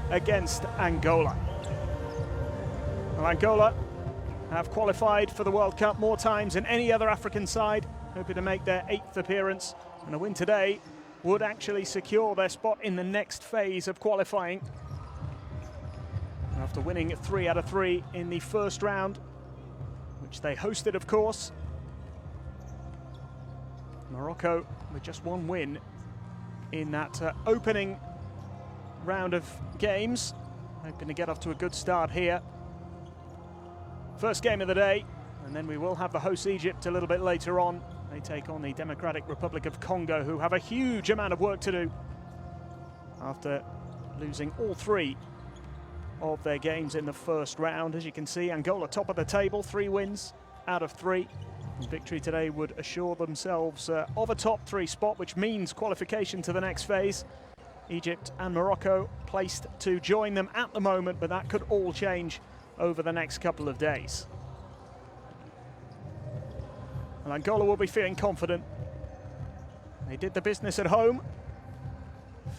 against Angola. Well, Angola have qualified for the World Cup more times than any other African side, hoping to make their 8th appearance, and a win today would actually secure their spot in the next phase of qualifying. After winning 3 out of 3 in the first round, which they hosted, of course. Morocco with just 1 win in that opening round of games, hoping to get off to a good start here. First game of the day, and then we will have the host Egypt a little bit later on. They take on the Democratic Republic of Congo, who have a huge amount of work to do after losing all 3 of their games in the first round. As you can see, Angola top of the table, 3 wins out of 3. And victory today would assure themselves of a top 3 spot, which means qualification to the next phase. Egypt and Morocco placed to join them at the moment, but that could all change over the next couple of days. And Angola will be feeling confident. They did the business at home.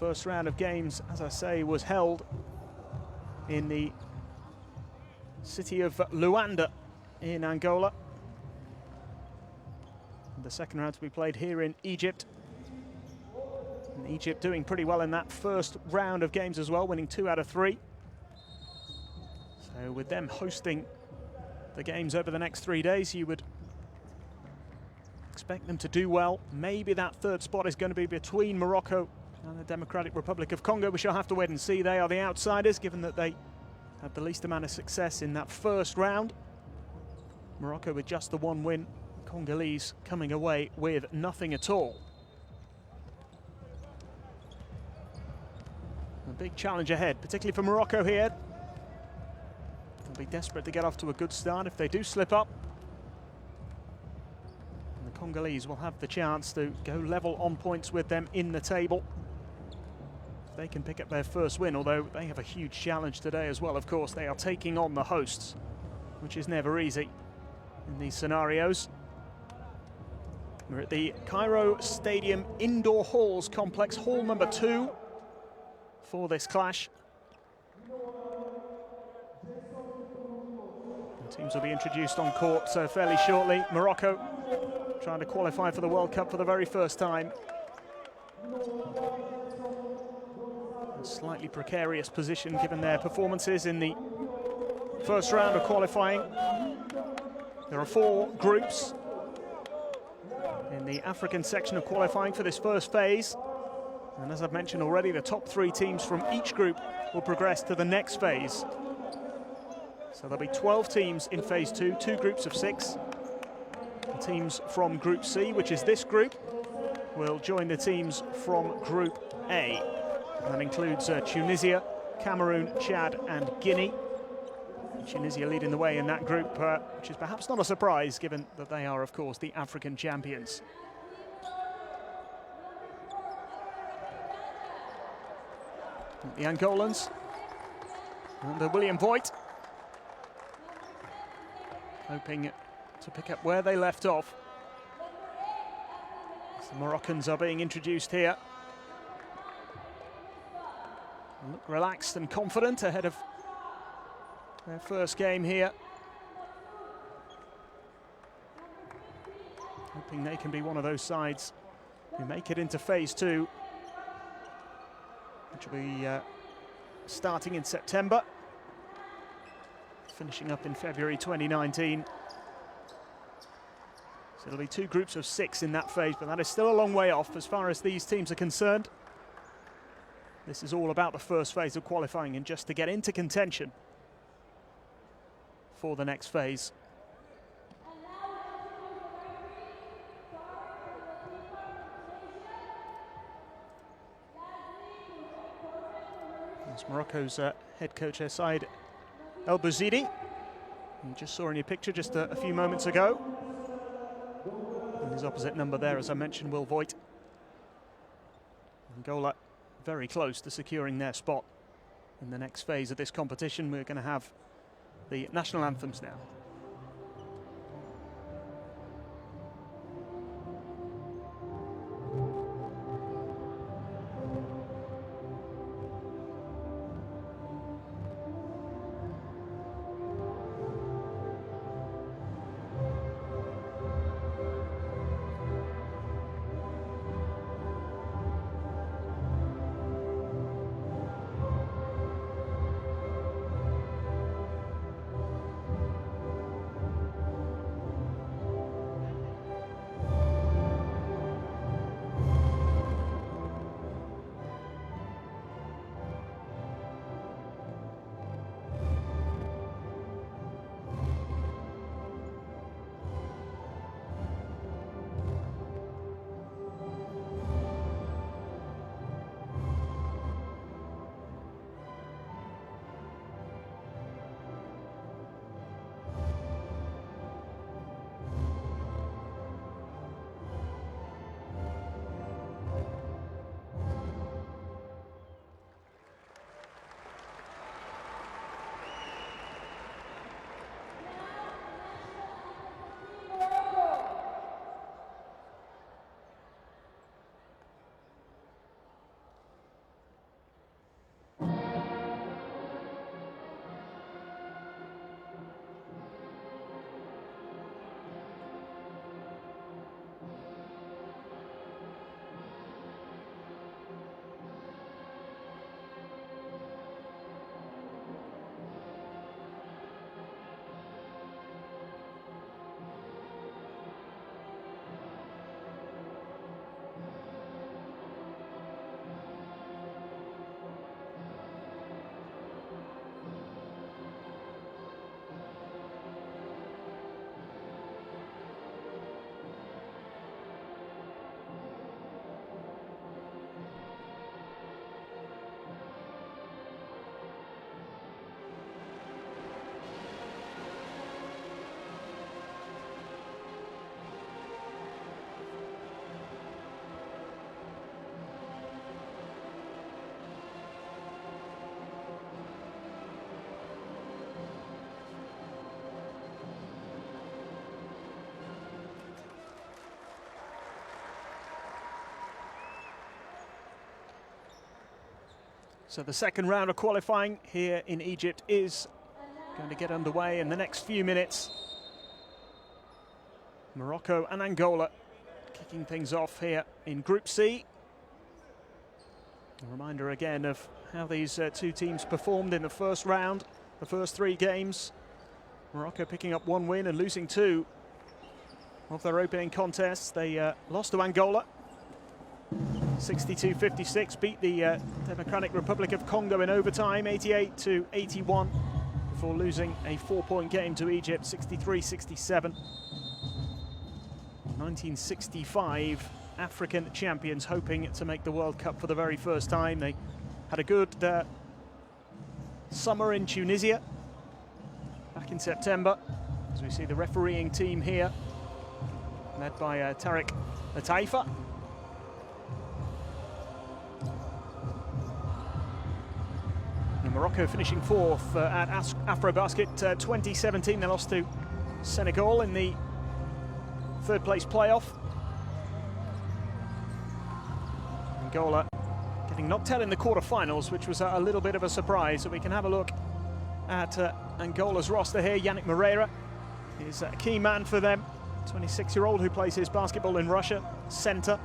First round of games, as I say, was held in the city of Luanda in Angola. And the second round to be played here in Egypt. And Egypt doing pretty well in that first round of games as well, winning 2 out of 3. So with them hosting the games over the next 3 days, you would expect them to do well. Maybe that 3rd spot is going to be between Morocco and the Democratic Republic of Congo. We shall have to wait and see. They are the outsiders, given that they had the least amount of success in that first round. Morocco with just the 1 win, Congolese coming away with nothing at all. A big challenge ahead, particularly for Morocco here. They'll be desperate to get off to a good start. If they do slip up, and the Congolese will have the chance to go level on points with them in the table. If they can pick up their first win, although they have a huge challenge today as well, of course. They are taking on the hosts, which is never easy in these scenarios. We're at the Cairo Stadium Indoor Halls Complex, hall number 2 for this clash. The teams will be introduced on court fairly shortly. Morocco trying to qualify for the World Cup for the very first time. A slightly precarious position given their performances in the first round of qualifying. There are 4 groups in the African section of qualifying for this first phase. And as I've mentioned already, the top 3 teams from each group will progress to the next phase. So there'll be 12 teams in phase 2, 2 groups of 6. The teams from Group C, which is this group, will join the teams from Group A. And that includes Tunisia, Cameroon, Chad and Guinea. Tunisia leading the way in that group, which is perhaps not a surprise given that they are, of course, the African champions. The Angolans under William Voigt, hoping to pick up where they left off. The Moroccans are being introduced here. They look relaxed and confident ahead of their first game here. Hoping they can be one of those sides who make it into phase 2. Which will be starting in September, finishing up in February 2019. So it'll be 2 groups of 6 in that phase, but that is still a long way off as far as these teams are concerned. This is all about the first phase of qualifying and just to get into contention for the next phase. It's Morocco's head coach Said El Bouzidi. You just saw in your picture just a few moments ago. And his opposite number there, as I mentioned, Will Voigt. Angola very close to securing their spot in the next phase of this competition. We're going to have the national anthems now. So the second round of qualifying here in Egypt is going to get underway in the next few minutes. Morocco and Angola kicking things off here in Group C. A reminder again of how these two teams performed in the first round, the first three games. Morocco picking up one win and losing two of their opening contests. They lost to Angola 62-56, beat the Democratic Republic of Congo in overtime 88-81 before losing a 4-point game to Egypt 63-67. 1965 African champions hoping to make the World Cup for the very first time. They had a good summer in Tunisia back in September, as we see the refereeing team here led by Tariq Lataifa. Morocco finishing fourth at AfroBasket 2017. They lost to Senegal in the third place playoff. Angola getting knocked out in the quarterfinals, which was a little bit of a surprise. So we can have a look at Angola's roster here. Yannick Moreira is a key man for them, 26-year-old who plays his basketball in Russia, center,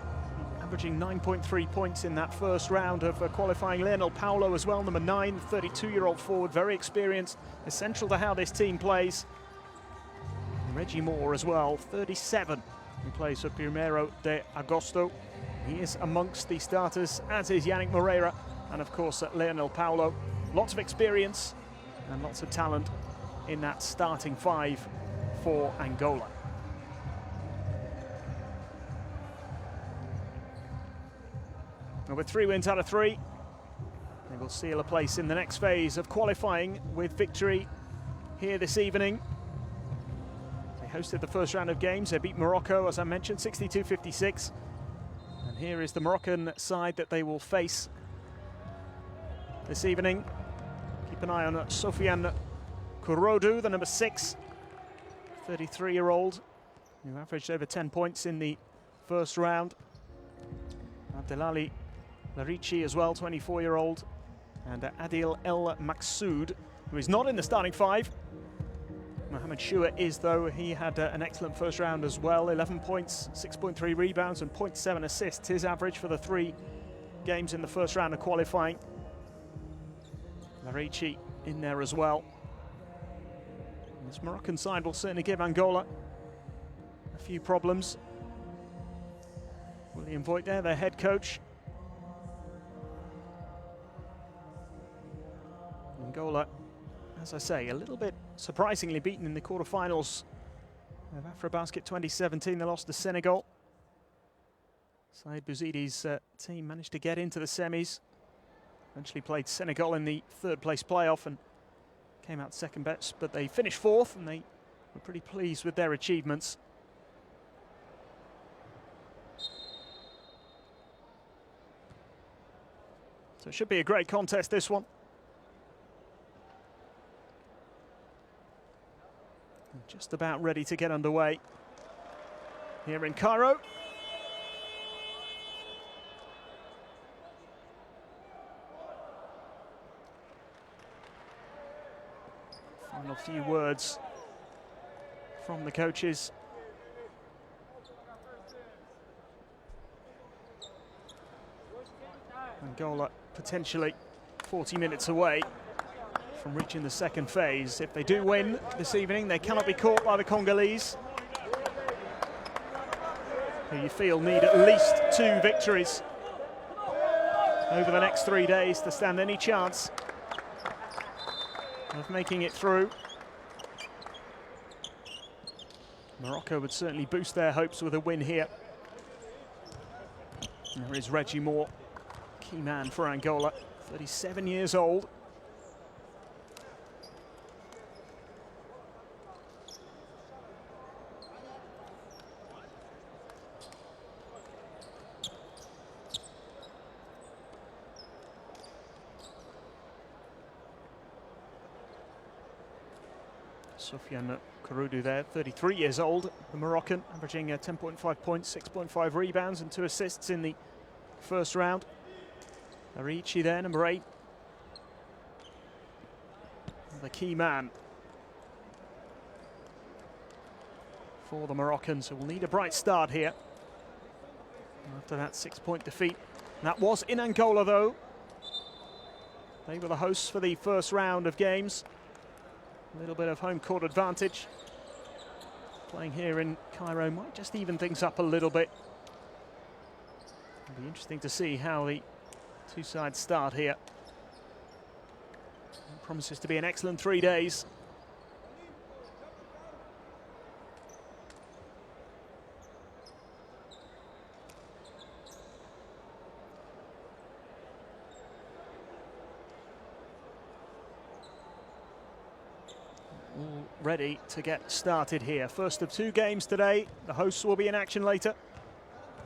averaging 9.3 points in that first round of qualifying. Lionel Paulo as well, number 9, 32-year-old forward, very experienced, essential to how this team plays. And Reggie Moore as well, 37, who plays for Primeiro de Agosto. He is amongst the starters, as is Yannick Moreira, and of course Lionel Paulo. Lots of experience and lots of talent in that starting five for Angola. And with 3 wins out of 3, they will seal a place in the next phase of qualifying with victory here this evening. They hosted the first round of games. They beat Morocco, as I mentioned, 62-56. And here is the Moroccan side that they will face this evening. Keep an eye on Sofiane Kouroudou, the number 6, 33-year-old, who averaged over 10 points in the first round. Abdelali Larici as well, 24-year-old, and Adil El Maksoud, who is not in the starting five. Mohamed Choua is, though. He had an excellent first round as well, 11 points, 6.3 rebounds and 0.7 assists, his average for the 3 games in the first round of qualifying. Larici in there as well. And this Moroccan side will certainly give Angola a few problems. William Voigt there, their head coach. Angola, as I say, a little bit surprisingly beaten in the quarterfinals of AfroBasket 2017. They lost to Senegal. Saïd Bouzidi's team managed to get into the semis. Eventually played Senegal in the third place playoff and came out second best, but they finished fourth and they were pretty pleased with their achievements. So it should be a great contest, this one. Just about ready to get underway here in Cairo. Final few words from the coaches. Angola potentially 40 minutes away from reaching the second phase. If they do win this evening, they cannot be caught by the Congolese, who you feel need at least 2 victories over the next 3 days to stand any chance of making it through. Morocco would certainly boost their hopes with a win here. There is Reggie Moore, key man for Angola, 37 years old. Sofiane Kouroudou there, 33 years old, the Moroccan, averaging 10.5 points, 6.5 rebounds and 2 assists in the first round. Larici there, number 8, the key man for the Moroccans, who will need a bright start here after that 6-point defeat. That was in Angola, though. They were the hosts for the first round of games. A little bit of home court advantage. Playing here in Cairo might just even things up a little bit. It'll be interesting to see how the two sides start here. It promises to be an excellent 3 days. All ready to get started here. First of 2 games today. The hosts will be in action later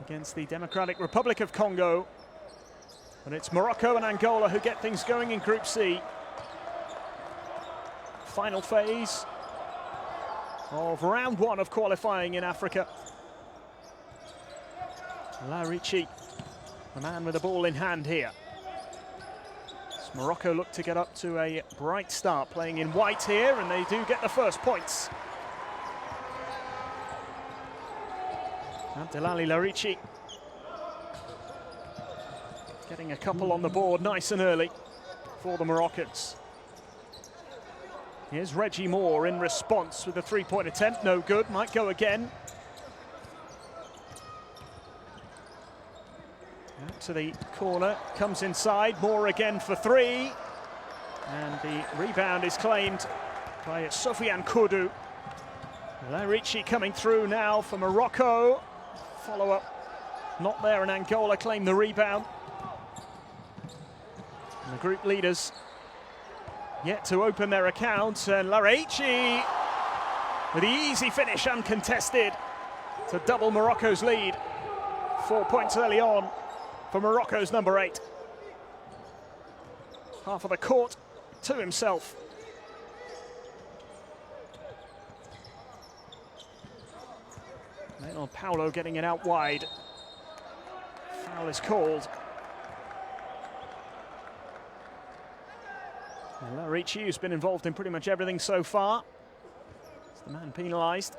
against the Democratic Republic of Congo. And it's Morocco and Angola who get things going in Group C. Final phase of round 1 of qualifying in Africa. Larici, the man with the ball in hand here. Morocco look to get up to a bright start, playing in white here, and they do get the first points. Abdelali Larici getting a couple on the board nice and early for the Moroccans. Here's Reggie Moore in response with a 3-point attempt, no good, might go again. Out to the corner, comes inside, Moore again for 3. And the rebound is claimed by Sofiane Koudou. Larici coming through now for Morocco. Follow-up not there, and Angola claim the rebound. And the group leaders yet to open their accounts, and Larici with the easy finish, uncontested, to double Morocco's lead. 4 points early on for Morocco's number 8. Half of the court to himself. Manuel Paulo getting it out wide. Foul is called. And Larici, who's been involved in pretty much everything so far, is the man penalised.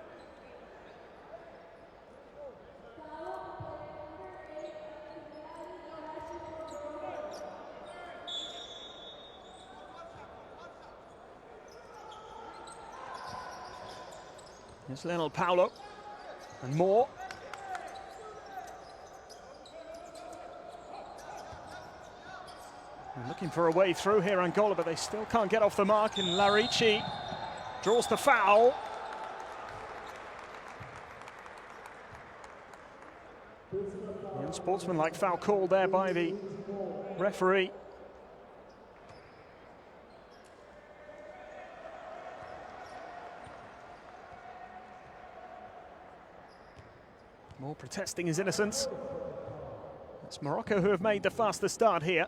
Here's Manuel Paulo and Moore. And looking for a way through here, Angola, but they still can't get off the mark, and Larici draws the foul. The unsportsmanlike foul called there by the referee. Moore protesting his innocence. It's Morocco who have made the fastest start here.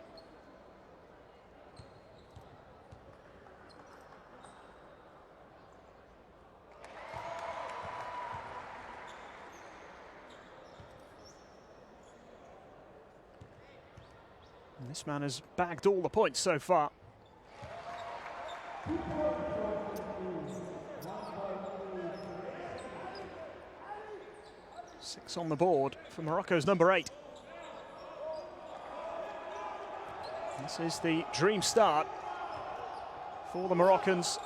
And this man has bagged all the points so far. Six on the board for Morocco's number 8. This is the dream start for the Moroccans.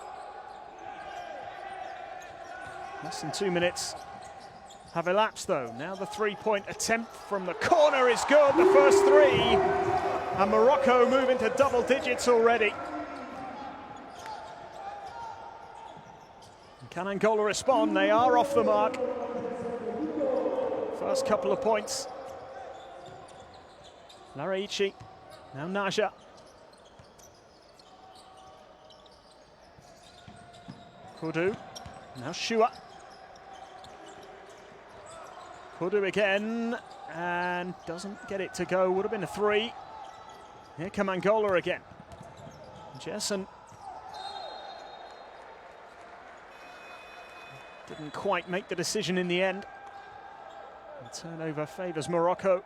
Less than 2 minutes have elapsed, though. Now the 3-point attempt from the corner is good, the first 3. And Morocco move into double digits already. Can Angola respond? They are off the mark. First couple of points. Larici, now Naja. Koudou, now Shua. Koudou again, and doesn't get it to go. Would have been a 3. Here come Angola again. Jessen didn't quite make the decision in the end. The turnover favours Morocco.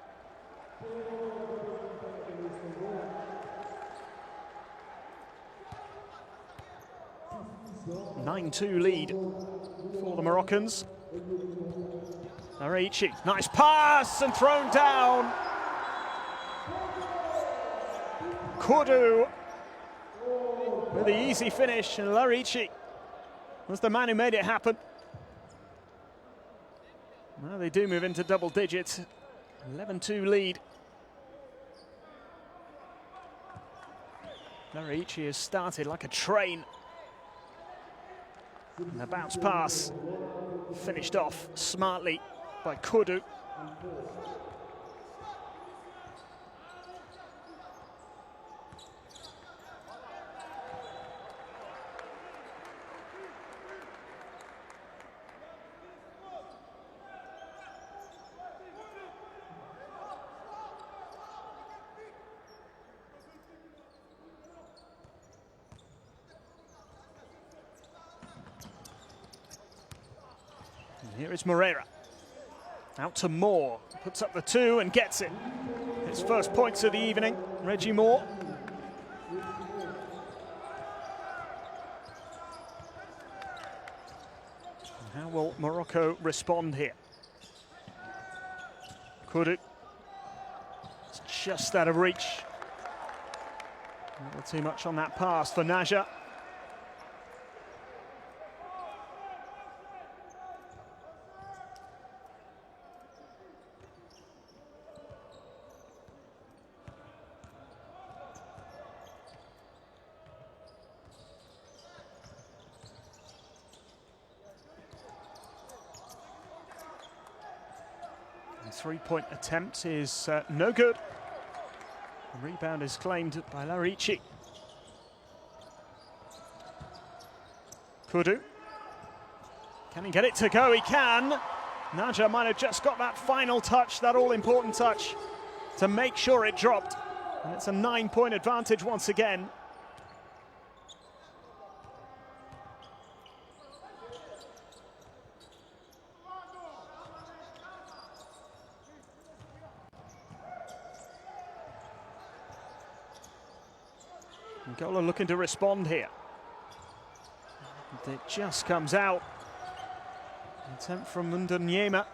9-2 lead for the Moroccans. Larici, nice pass and thrown down. Kudu with the easy finish, and Larici was the man who made it happen. Now they do move into double digits. 11-2 lead. Larici has started like a train. And the bounce pass finished off smartly by Kudu. Here is Moreira. Out to Moore. Puts up the 2 and gets it. His first points of the evening, Reggie Moore. How will Morocco respond here? Kudu. It's just out of reach. A little too much on that pass for Naja. Three-point attempt is no good. The rebound is claimed by Larici. Kudu. Can he get it to go? He can. Naja might have just got that final touch, that all-important touch, to make sure it dropped. And it's a 9-point advantage once again. Angola looking to respond here. And it just comes out. Attempt from Mundanyema.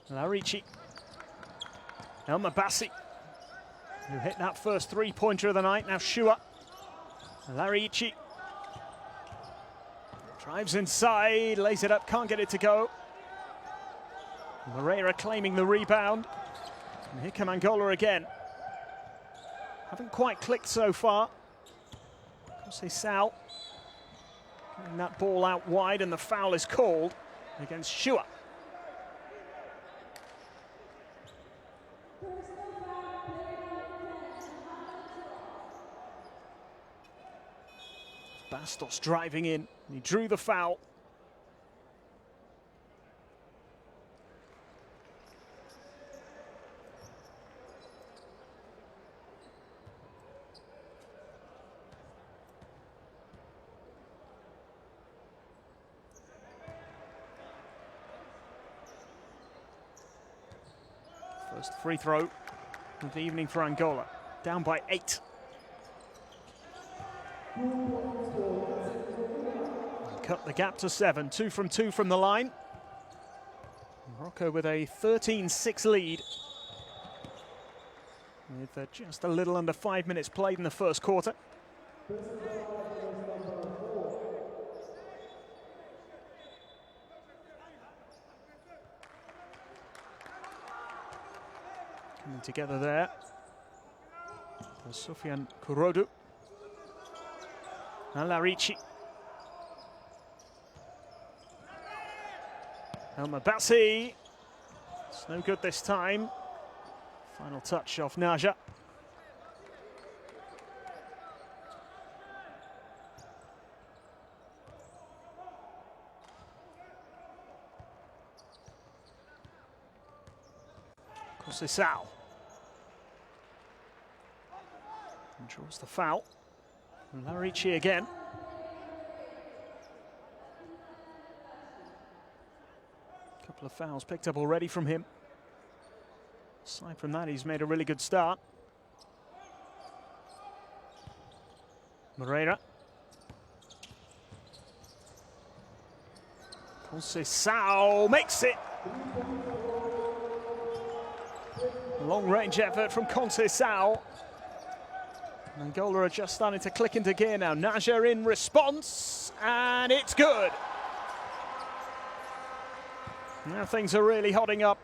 Larici. El Mabassi, who hit that first three-pointer of the night. Now Shua. Larici. Drives inside, lays it up, can't get it to go. Moreira claiming the rebound. And here come Angola again. Haven't quite clicked so far. Sal getting that ball out wide, and the foul is called against Shua. Bastos driving in, he drew the foul. First free throw of the evening for Angola, down by 8. Cut the gap to 7, 2 from 2 from the line. Morocco with a 13-6 lead, with just a little under 5 minutes played in the first quarter. Coming together there. Sofian Kurodu. And Larici. El Mabassi. It's no good this time. Final touch off Naja. Sal. And draws the foul. And Larici again. Couple of fouls picked up already from him. Aside from that, he's made a really good start. Moreira. Conceição makes it. Long-range effort from Conceição. Angola are just starting to click into gear now. Naja in response, and it's good. Now things are really hotting up.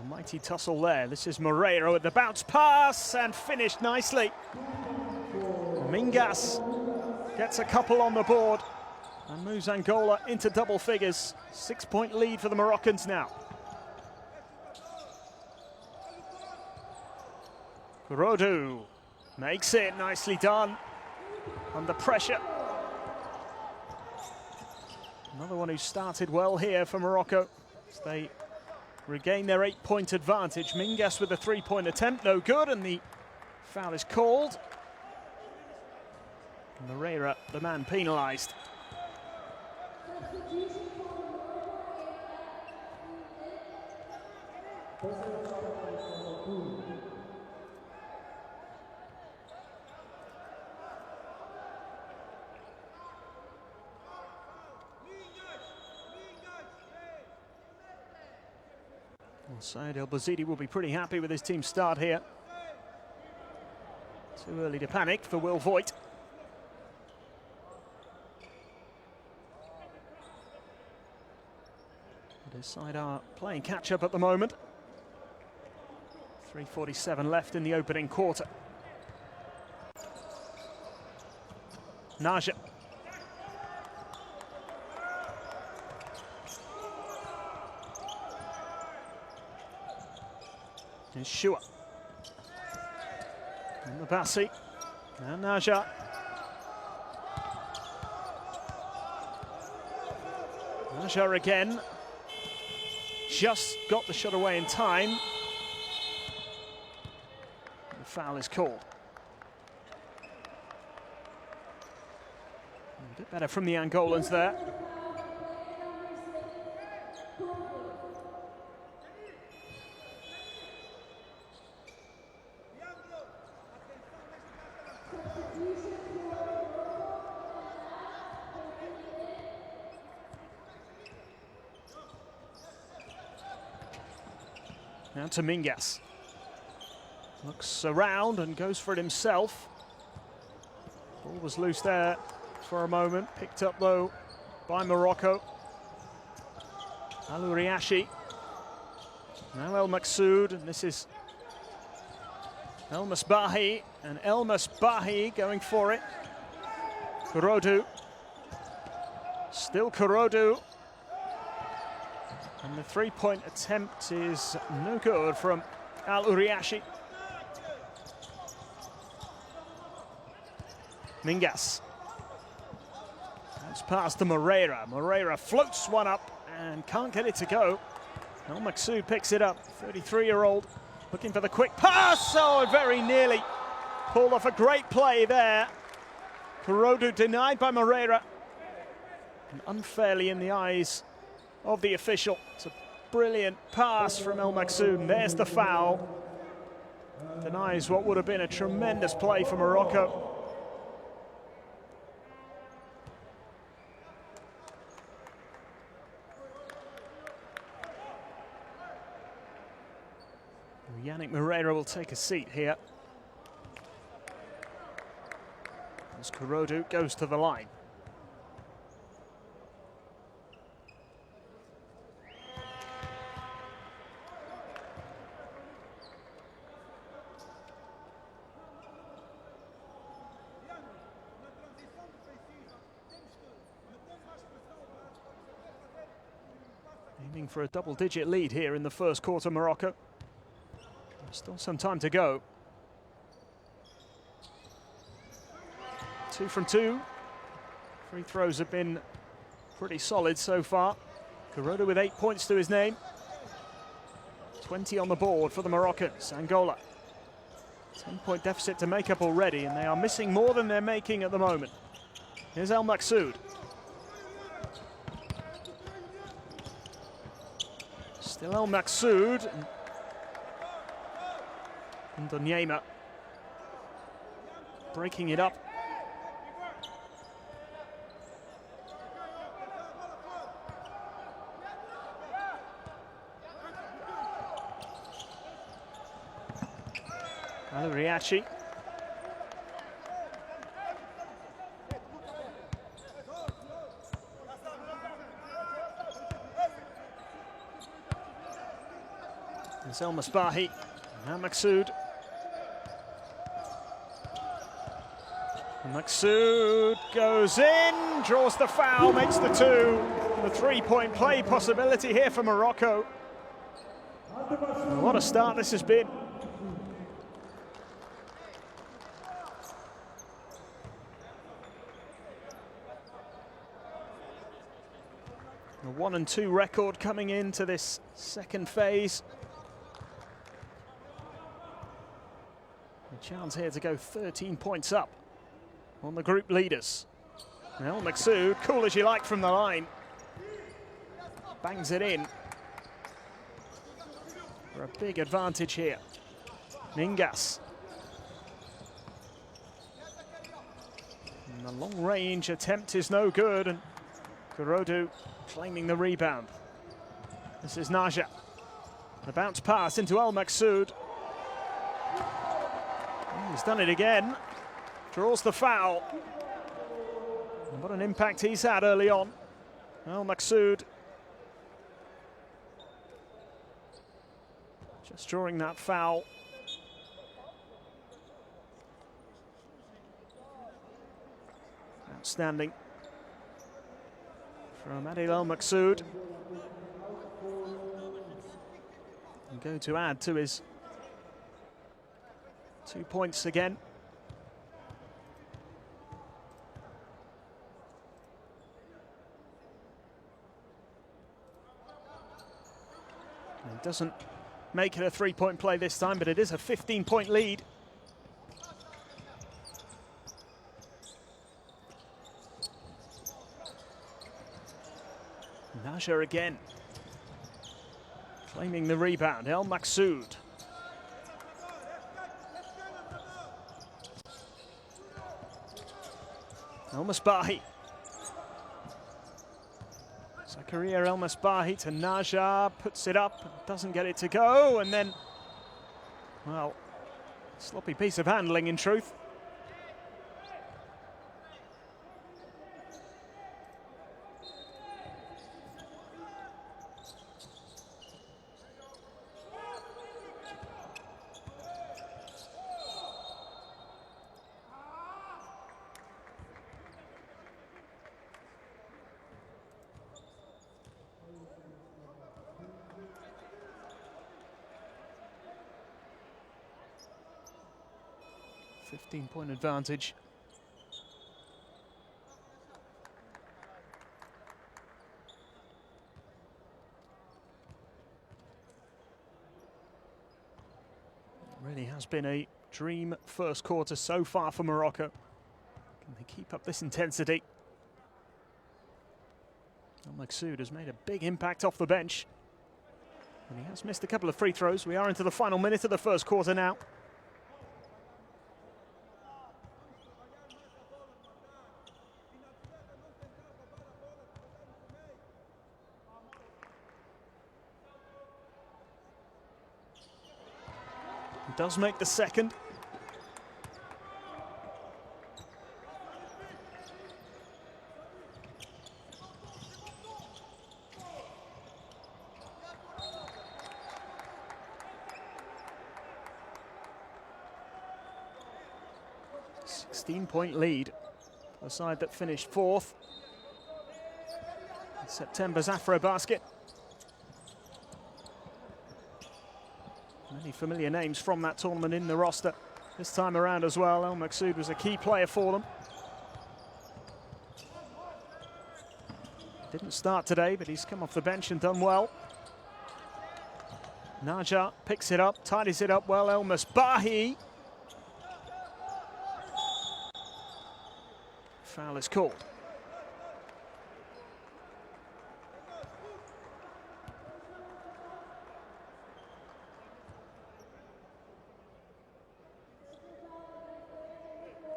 Mighty tussle there. This is Moreira with the bounce pass and finished nicely. Mingas gets a couple on the board and moves Angola into double figures. 6-point lead for the Moroccans now. Kurodu makes it, nicely done. Under pressure. Another one who started well here for Morocco. They regain their 8-point advantage. Mingas with a 3-point attempt, no good, and the foul is called. Moreira, the man penalised. Said El Bouzidi will be pretty happy with his team's start here. Too early to panic for Will Voigt. But his side are playing catch-up at the moment. 3:47 left in the opening quarter. Naja. Here's Shua. And Mabassi. And Naja. Naja again. Just got the shot away in time. The foul is called. A bit better from the Angolans there. Now to Mingas. Looks around and goes for it himself. Ball was loose there for a moment. Picked up though by Morocco. Alouriachi. Now El Maksoud, and this is El Masbahi, and El Masbahi going for it. Kurodu. Still Kurodu. And the 3-point attempt is no good from Alouriachi. Mingas. That's past to Moreira. Moreira floats one up and can't get it to go. El Maksoud picks it up. 33-year-old looking for the quick pass. Oh, very nearly pulled off a great play there. Kurodu denied by Moreira. And unfairly in the eyes of the official. It's a brilliant pass from El Maksoud, and there's the foul. Denies what would have been a tremendous play for Morocco. Yannick Moreira will take a seat here as Kurodu goes to the line. Aiming for a double-digit lead here in the first quarter, Morocco. Still some time to go. 2 from 2. Free throws have been pretty solid so far. Kurodu with 8 points to his name. 20 on the board for the Moroccans. Angola. 10-point deficit to make up already, and they are missing more than they're making at the moment. Here's El Maksoud. Still El Maqsood. And Onyema breaking it up. Riachi. It's El Misbahi. Now Maqsood. Maqsood goes in, draws the foul, makes the two. The three-point play possibility here for Morocco. What a start this has been. A 1-2 record coming into this second phase. A chance here to go 13 points up on the group leaders. El Maqsood, cool as you like from the line. Bangs it in for a big advantage here. Ningas. And the long range attempt is no good, and Kurodu claiming the rebound. This is Naja. The bounce pass into El Maqsood. He's done it again. Draws the foul. And what an impact he's had early on. El Maqsood just drawing that foul. Outstanding from Adil El Maqsood. And going to add to his 2 points again. And it doesn't make it a three-point play this time, but it is a 15-point lead. Naja again, claiming the rebound. El Maqsood. El Misbahi. Zakaria El Misbahi to Naja, puts it up, doesn't get it to go, and then, well, sloppy piece of handling in truth. Point advantage. It really has been a dream first quarter so far for Morocco. Can they keep up this intensity? El Maqsood has made a big impact off the bench, and he has missed a couple of free throws. We are into the final minute of the first quarter now. Does make the second. Point lead for the side that finished fourth in September's AfroBasket. Many familiar names from that tournament in the roster this time around as well. El Maqsood was a key player for them. Didn't start today, but he's come off the bench and done well. Naja picks it up, tidies it up well. El Misbahi. Foul is called.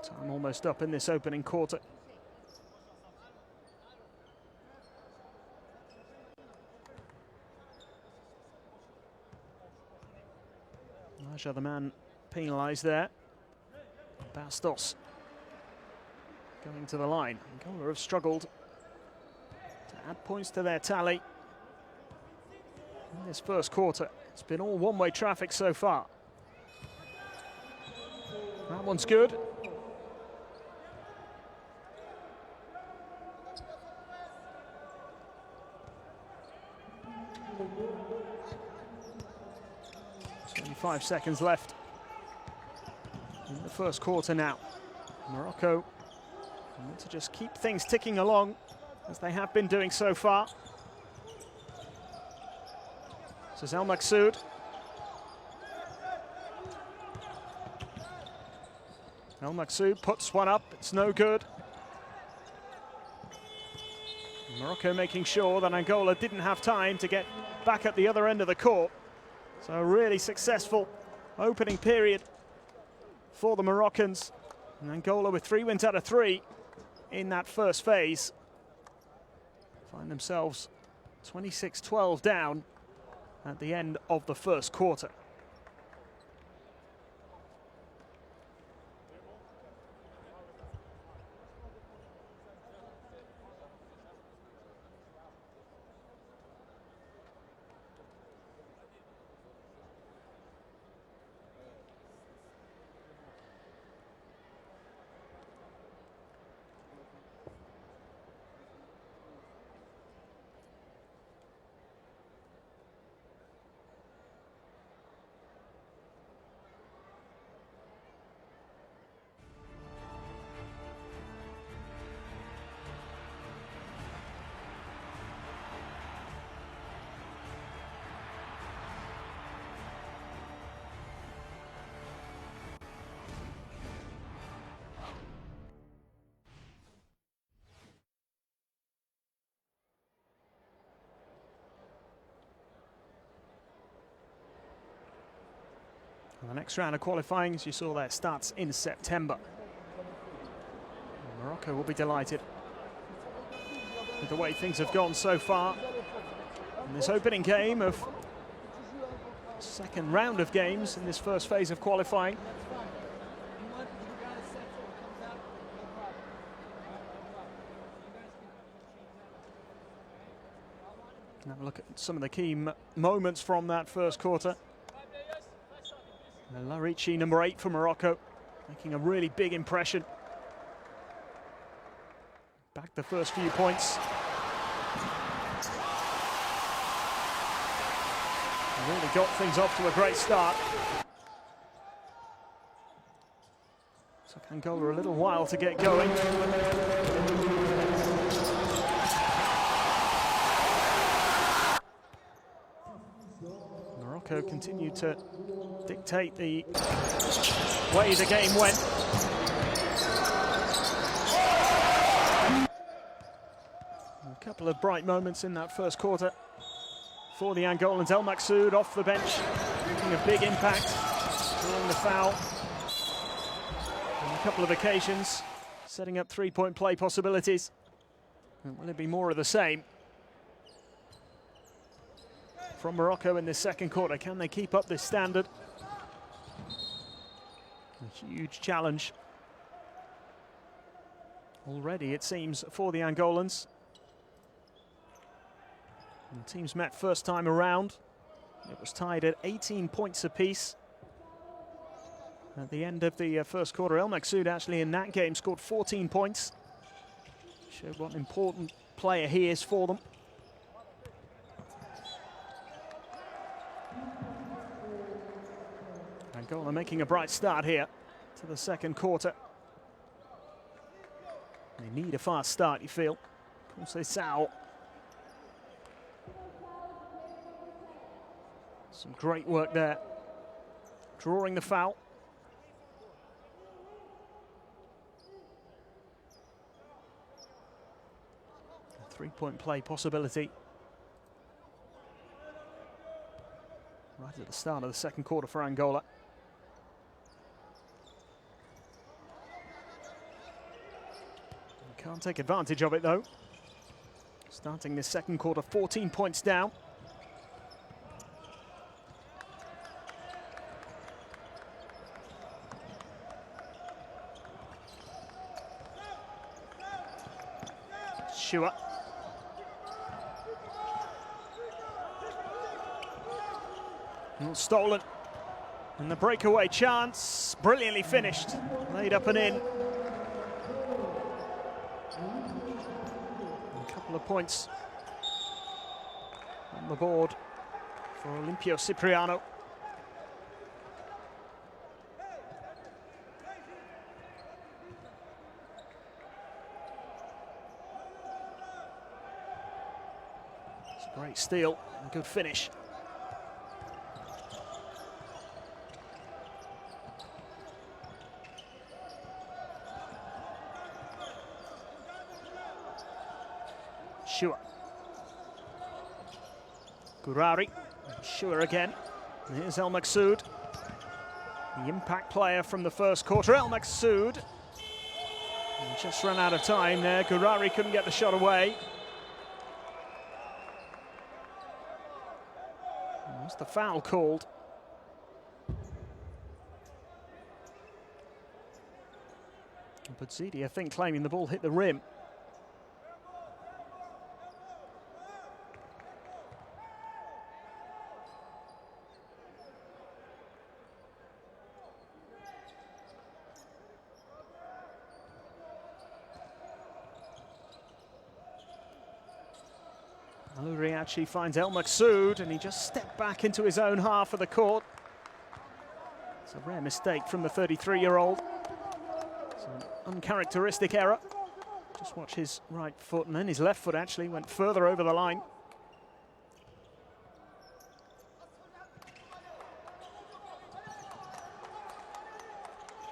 Time almost up in this opening quarter. Raja, the man penalised there. Bastos going to the line. Angola have struggled to add points to their tally in this first quarter. It's been all one-way traffic so far. That one's good. Only 5 seconds left in the first quarter now. Morocco want to just keep things ticking along as they have been doing so far. This is El Maksoud. El Maksoud puts one up, it's no good. Morocco making sure that Angola didn't have time to get back at the other end of the court. So a really successful opening period for the Moroccans. And Angola with 3 wins out of 3 in that first phase. Find themselves 26-12 down at the end of the first quarter. The next round of qualifying, as you saw there, starts in September. And Morocco will be delighted with the way things have gone so far in this opening game of second round of games in this first phase of qualifying. Have a look at some of the key moments from that first quarter. Larici, number 8 for Morocco, making a really big impression. Back the first few points. Really got things off to a great start. Took Angola a little while to get going. Morocco continued to dictate the way the game went. A couple of bright moments in that first quarter for the Angolans. El Maksoud off the bench, making a big impact, drawing the foul on a couple of occasions, setting up three-point play possibilities. And will it be more of the same from Morocco in this second quarter? Can they keep up this standard? A huge challenge already, it seems, for the Angolans. And teams met first time around. It was tied at 18 points apiece at the end of the first quarter. El Maksoud actually in that game scored 14 points. Showed what an important player he is for them. Angola making a bright start here to the second quarter. They need a fast start, you feel. Conceição. Some great work there. Drawing the foul. A three-point play possibility right at the start of the second quarter for Angola. Can't take advantage of it though. Starting this second quarter, 14 points down. Shua. Stolen. And the breakaway chance, brilliantly finished. Laid up and in. A couple of points on the board for Olimpio Cipriano. It's a great steal and good finish. Shua. Gurari. Shua again. And here's El Maksoud, the impact player from the first quarter. El Maksoud just ran out of time there. Gurari couldn't get the shot away. What's the foul called? But Zidi, I think, claiming the ball hit the rim. Aluriachi finds El Maksoud, and he just stepped back into his own half of the court. It's a rare mistake from the 33-year-old. It's an uncharacteristic error. Just watch his right foot, and then his left foot actually went further over the line.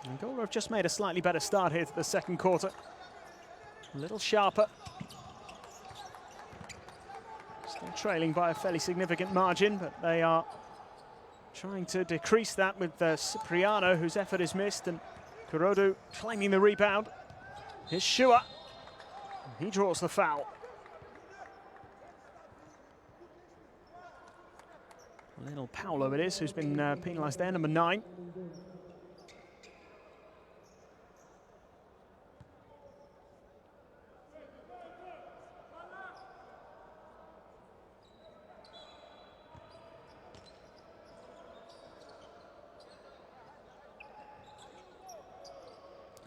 Angola have just made a slightly better start here to the second quarter. A little sharper. Still trailing by a fairly significant margin, but they are trying to decrease that with Cipriano, whose effort is missed, and Kurodu claiming the rebound. Here's Shua. He draws the foul. Little Paolo it is, who's been penalised there, number 9.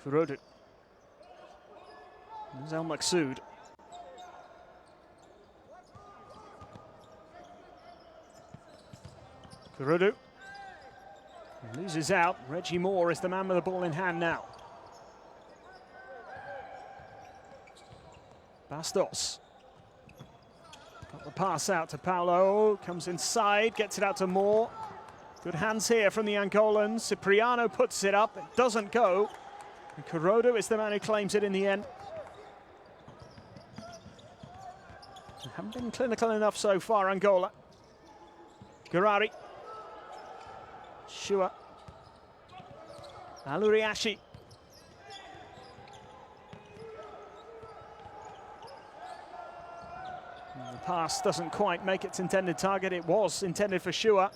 Kurodu. There's El Maksoud. Kurodu loses out. Reggie Moore is the man with the ball in hand now. Bastos. Got the pass out to Paolo. Comes inside, gets it out to Moore. Good hands here from the Angolans. Cipriano puts it up. It doesn't go. And Kurodu is the man who claims it in the end. They haven't been clinical enough so far, Angola. Gurari. Shua. Aluriashi. The pass doesn't quite make its intended target. It was intended for Shua.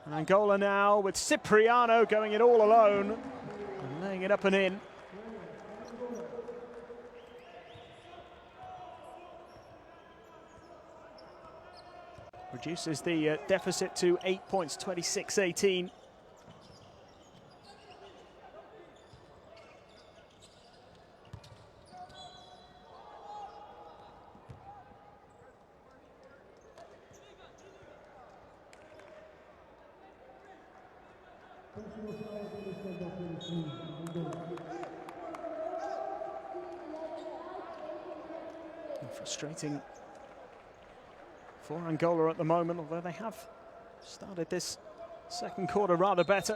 And Angola now with Cipriano going it all alone and laying it up and in. Reduces the deficit to 8 points, 26-18. Frustrating for Angola at the moment, although they have started this second quarter rather better.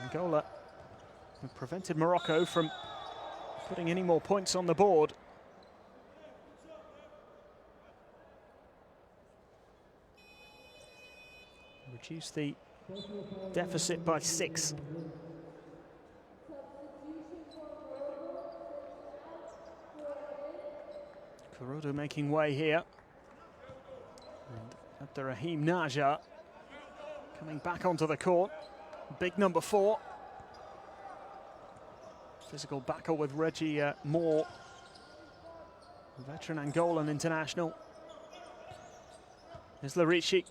Angola have prevented Morocco from putting any more points on the board. reduce the deficit by 6. Kurodo making way here. And Abdurrahim Naja coming back onto the court. Big number 4. Physical battle with Reggie Moore, veteran Angolan international. Here's Larici.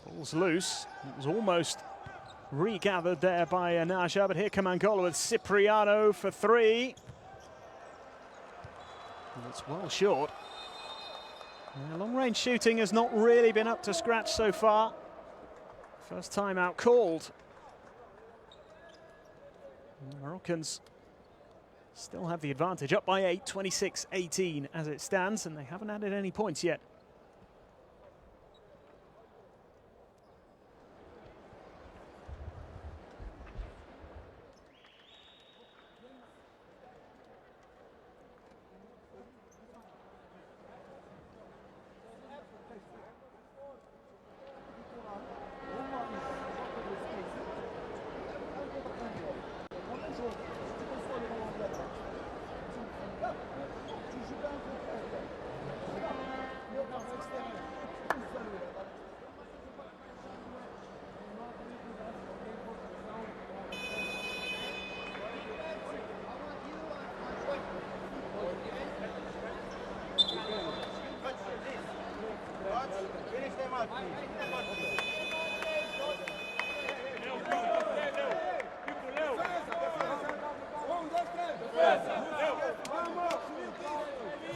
Ball's loose. It was almost regathered there by Naja, but here come Angola with Cipriano for 3. And it's well short. Long-range shooting has not really been up to scratch so far. First time out called. The Moroccans still have the advantage, up by 8, 26-18 as it stands, and they haven't added any points yet.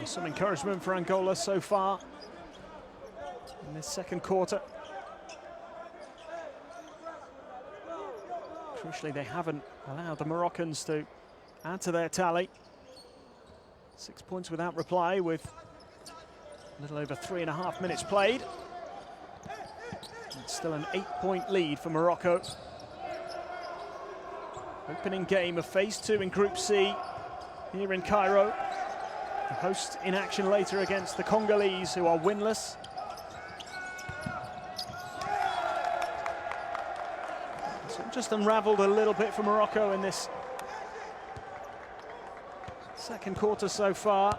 Some encouragement for Angola so far in this second quarter. Crucially, they haven't allowed the Moroccans to add to their tally. 6 points without reply with a little over 3.5 minutes played. It's still an 8-point lead for Morocco. Opening game of phase 2 in Group C here in Cairo. The hosts in action later against the Congolese, who are winless. So just unravelled a little bit for Morocco in this second quarter so far.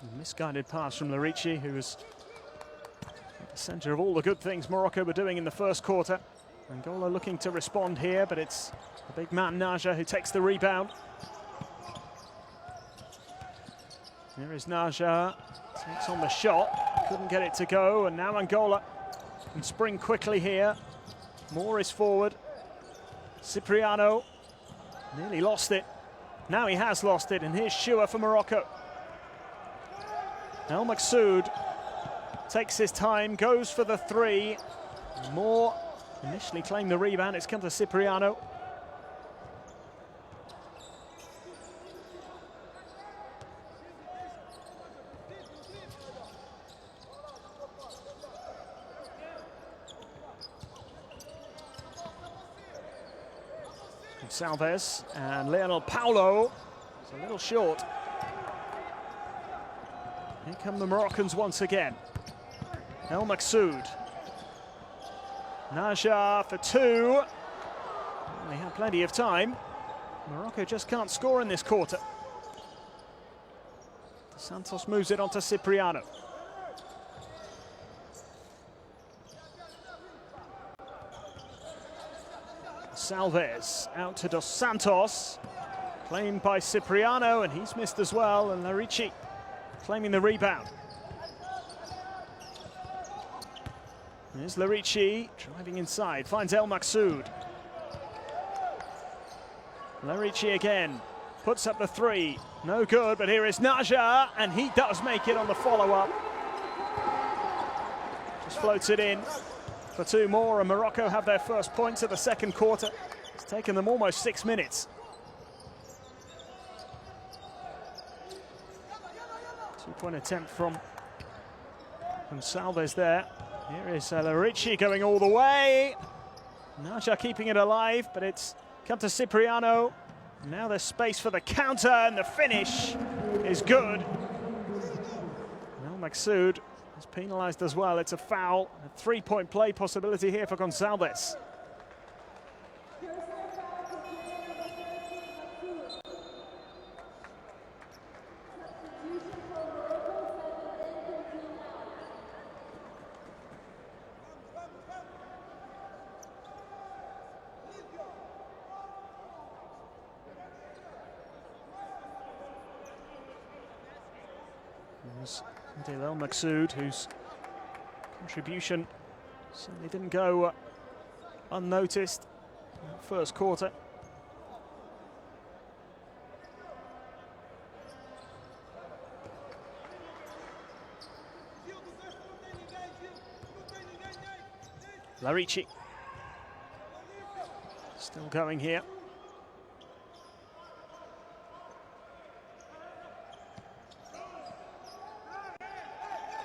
A misguided pass from Larici, who was at the centre of all the good things Morocco were doing in the first quarter. Angola looking to respond here, but it's the big man Naja who takes the rebound. Here is Naja, takes on the shot, couldn't get it to go, and now Angola can spring quickly here. Moore is forward. Cipriano nearly lost it. Now he has lost it, and here's Shua for Morocco. El Maksoud takes his time, goes for the 3. Moore initially claimed the rebound, it's come to Cipriano. Salves and Leonel Paulo is a little short. Here come the Moroccans once again. El Maksoud. Naja for 2. They have plenty of time. Morocco just can't score in this quarter. Santos moves it onto Cipriano. Salves out to Dos Santos. Claimed by Cipriano, and he's missed as well, and Larici claiming the rebound. Here's Larici driving inside, finds El Maksoud. Larici again, puts up the 3, no good, but here is Naja, and he does make it on the follow-up. Just floats it in for 2 more, and Morocco have their first points of the second quarter. It's taken them almost 6 minutes. 2-point attempt from Salves there. Here is Larici going all the way. Naja keeping it alive, but it's come to Cipriano. Now there's space for the counter, and the finish is good. Now Maksoud is penalised as well. It's a foul. A 3-point play possibility here for Gonçalves. Adel Maksoud, whose contribution certainly didn't go unnoticed in the first quarter. Larici still going here.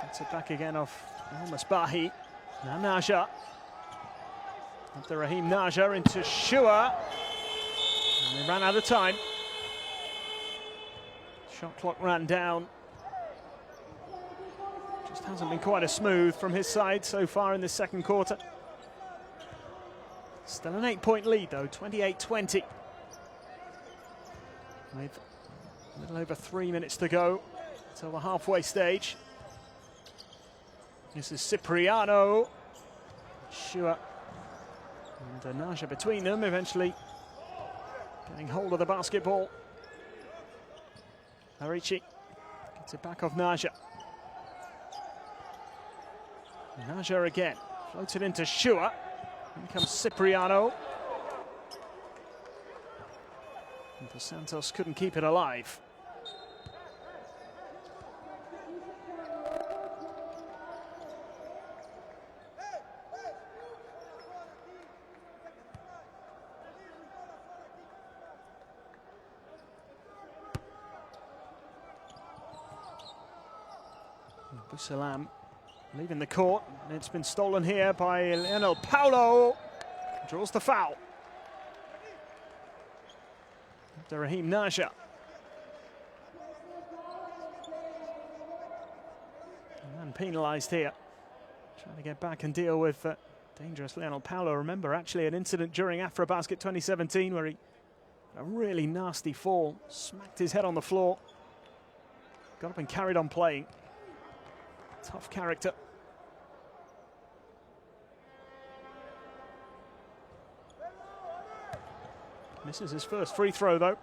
Gets it back again off Al-Masbahi. Now Naja. Abderrahim Naja into Shua. And they ran out of time. Shot clock ran down. Just hasn't been quite as smooth from his side so far in the second quarter. Still an 8-point lead though, 28-20. With a little over 3 minutes to go until the halfway stage. This is Cipriano, Shua and Naja between them, eventually getting hold of the basketball. Larici gets it back off Naja. Naja again, floats it into Shua. In comes Cipriano. And Dos Santos couldn't keep it alive. Salam leaving the court, and it's been stolen here by Lionel Paulo. Draws the foul. Abderrahim Naja. And penalised here. Trying to get back and deal with dangerous Lionel Paulo. Remember actually an incident during AfroBasket 2017 where he had a really nasty fall, smacked his head on the floor, got up and carried on playing. Tough character. Misses his first free throw though.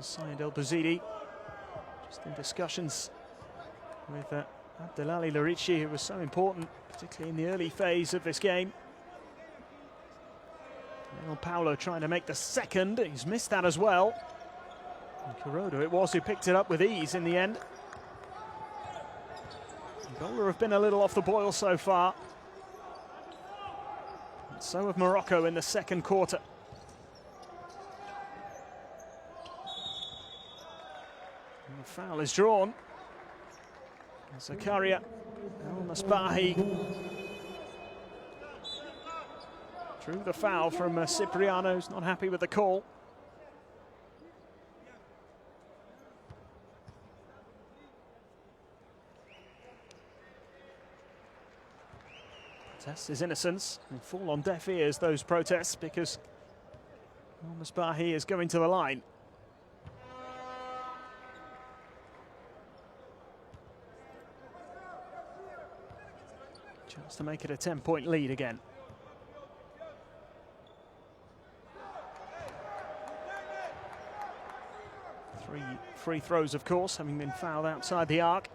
Saïd El Bouzidi just in discussions with Abdelali Larici, who was so important, particularly in the early phase of this game. Lionel Paulo trying to make the second. He's missed that as well. And Kurodo it was who picked it up with ease in the end. Angola have been a little off the boil so far. And so have Morocco in the second quarter. And the foul is drawn. Zakaria Al-Masbahi drew the foul from Cipriano, who's not happy with the call. Tests his innocence and fall on deaf ears, those protests, because Al-Masbahi is going to the line. Chance to make it a 10-point lead again. Three free throws, of course, having been fouled outside the arc.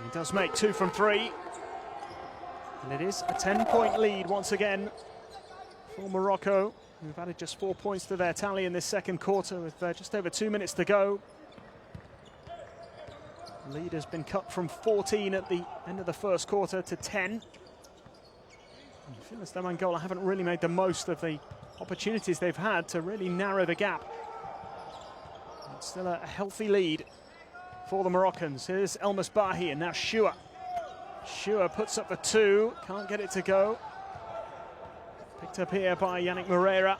He does make 2 from 3. And it is a 10-point lead once again for Morocco, who've added just 4 points to their tally in this second quarter with just over 2 minutes to go. The lead has been cut from 14 at the end of the first quarter to 10. I feel as though Angola haven't really made the most of the opportunities they've had to really narrow the gap Still a healthy lead for the Moroccans. Here's El Misbahi and now Shua. Shua puts up the 2, can't get it to go. Picked up here by Yannick Moreira.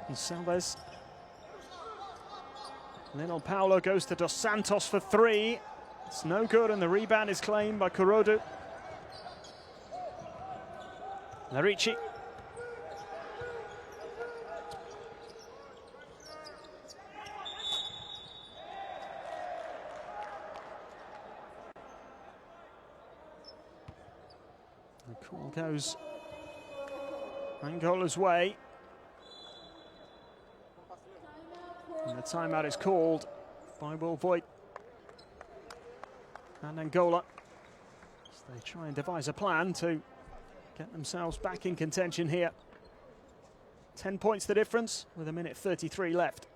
And Salves. Little Paulo goes to Dos Santos for 3. It's no good, and the rebound is claimed by Kurodu. Larici. The call goes Angola's way. And the timeout is called by Will Voigt and Angola. So they try and devise a plan to get themselves back in contention here. 10 points the difference with 1:33 left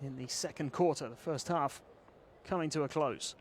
in the second quarter, the first half coming to a close.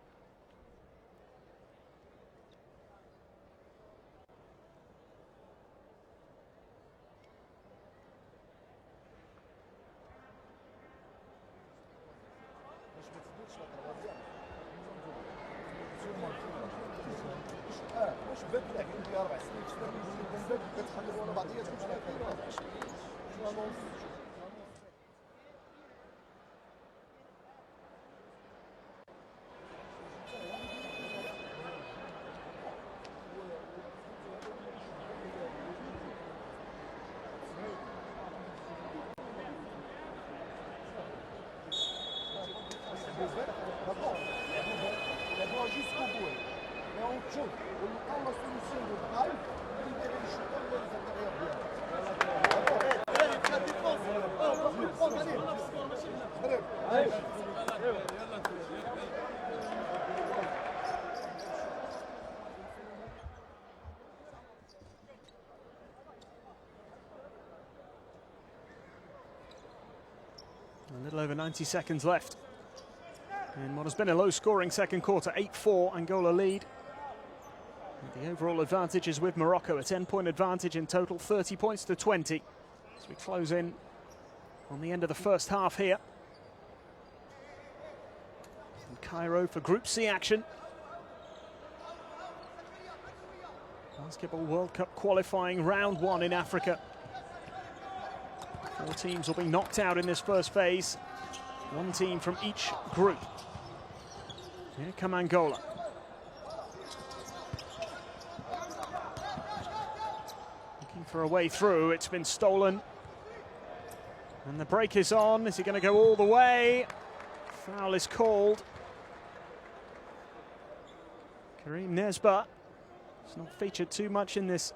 A little over 90 seconds left in what has been a low-scoring second quarter. 8-4 Angola lead. And the overall advantage is with Morocco, a 10-point advantage in total, 30 points to 20. As we close in on the end of the first half here. In Cairo for Group C action. Basketball World Cup qualifying round 1 in Africa. 4 teams will be knocked out in this first phase. 1 team from each group. Here come Angola. Looking for a way through. It's been stolen. And the break is on. Is he going to go all the way? Foul is called. Karim Nesba has not featured too much in this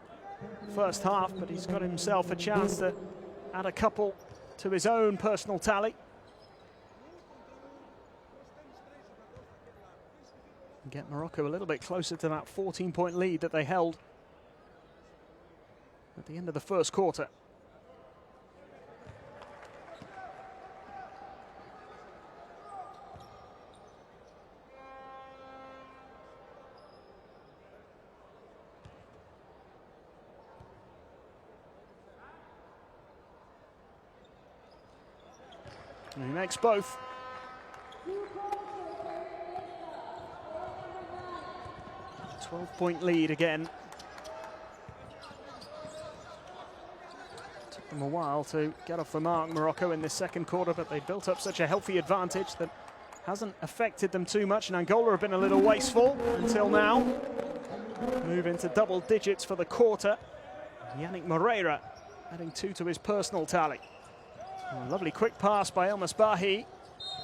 first half, but he's got himself a chance to add a couple to his own personal tally. And get Morocco a little bit closer to that 14-point lead that they held at the end of the first quarter. And he makes both. A 12-point lead again. Took them a while to get off the mark, Morocco, in this second quarter, but they built up such a healthy advantage that hasn't affected them too much. And Angola have been a little wasteful until now. Move into double digits for the quarter. Yannick Moreira adding 2 to his personal tally. A lovely quick pass by El Misbahi.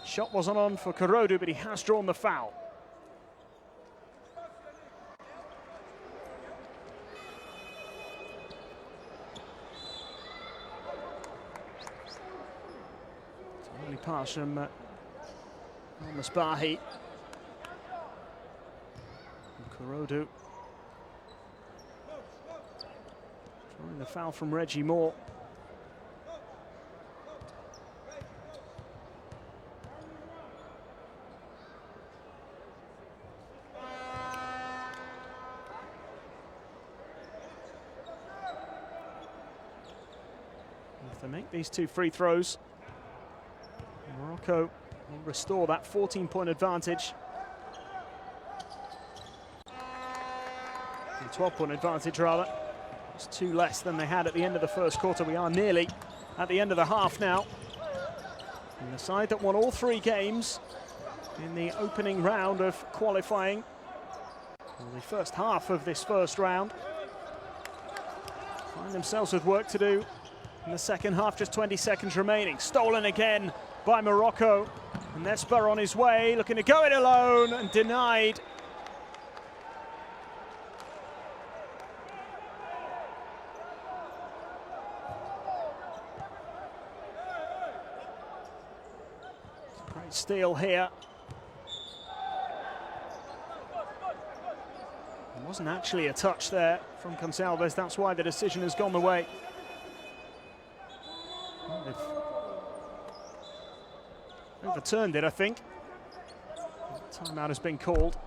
Shot wasn't on for Kurodu, but he has drawn the foul. It's a lovely pass from El Misbahi. Kurodu drawing the foul from Reggie Moore. If they make these 2 free throws, Morocco will restore that 14-point advantage. A 12-point advantage, rather. It's 2 less than they had at the end of the first quarter. We are nearly at the end of the half now. And the side that won all 3 games in the opening round of qualifying, well, the first half of this first round, find themselves with work to do in the second half. Just 20 seconds remaining. Stolen again by Morocco. And Nesper on his way, looking to go it alone and denied. Great steal here. It wasn't actually a touch there from Gonçalves. That's why the decision has gone the way. Well, they've overturned it, I think. Timeout has been called.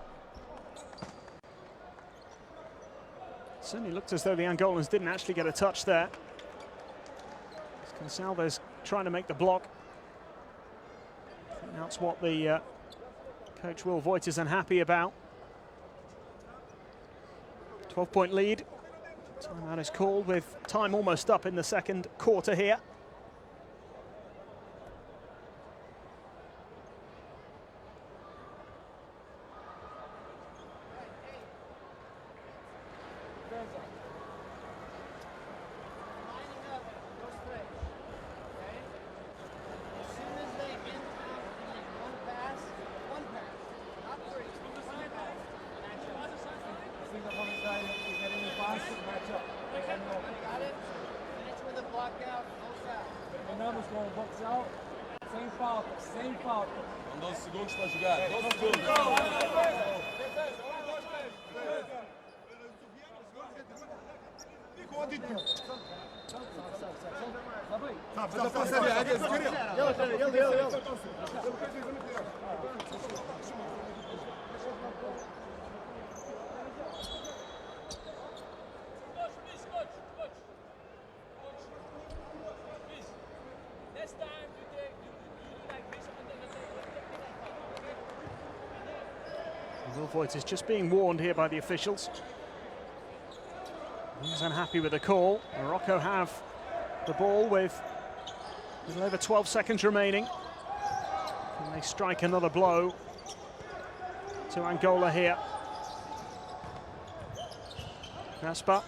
Certainly looked as though the Angolans didn't actually get a touch there. Gonçalves trying to make the block. I think that's what the coach Will Voigt is unhappy about. 12-point lead. Timeout is called with time almost up in the second quarter here. Will Voigt is just being warned here by the officials. He's unhappy with the call. Morocco have the ball with a little over 12 seconds remaining. Can they strike another blow to Angola here? Naspa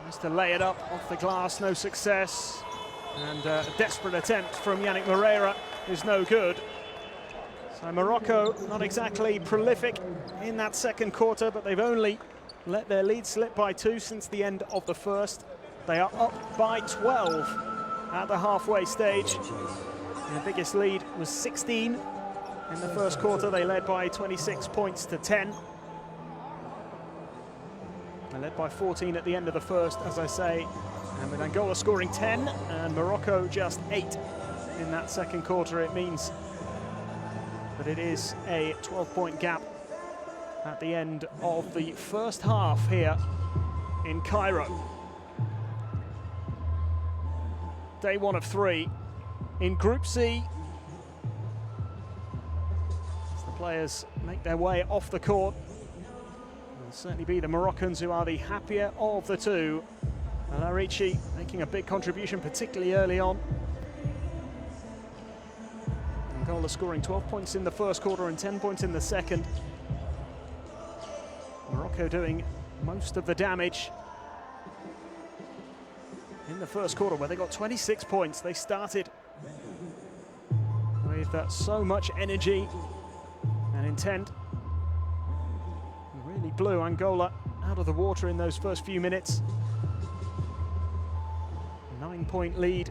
tries to lay it up off the glass, no success. And a desperate attempt from Yannick Moreira is no good. So Morocco not exactly prolific in that second quarter, but they've only let their lead slip by 2 since the end of the first. They are up by 12 at the halfway stage. Their biggest lead was 16 in the first quarter. They led by 26 points to 10. They led by 14 at the end of the first, as I say, and with Angola scoring 10 and Morocco just 8 in that second quarter, it means that it is a 12-point gap at the end of the first half here in Cairo. Day 1 of 3 in Group C. As the players make their way off the court, it'll certainly be the Moroccans who are the happier of the two. Larici making a big contribution, particularly early on. Angola scoring 12 points in the first quarter and 10 points in the second. Morocco doing most of the damage in the first quarter, where they got 26 points. They started with so much energy and intent. Really blew Angola out of the water in those first few minutes. 9-point lead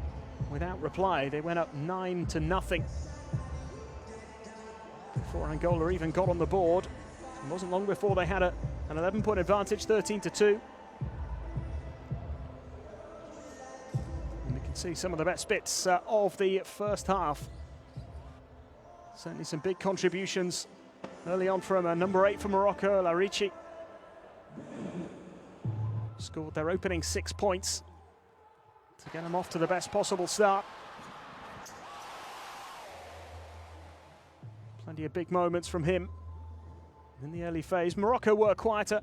without reply. They went up 9-0 before Angola even got on the board. It wasn't long before they had an 11-point advantage, 13-2. And we can see some of the best bits of the first half. Certainly some big contributions early on from number 8 for Morocco, Larici. Scored their opening 6 points to get them off to the best possible start. Plenty of big moments from him in the early phase. Morocco were quieter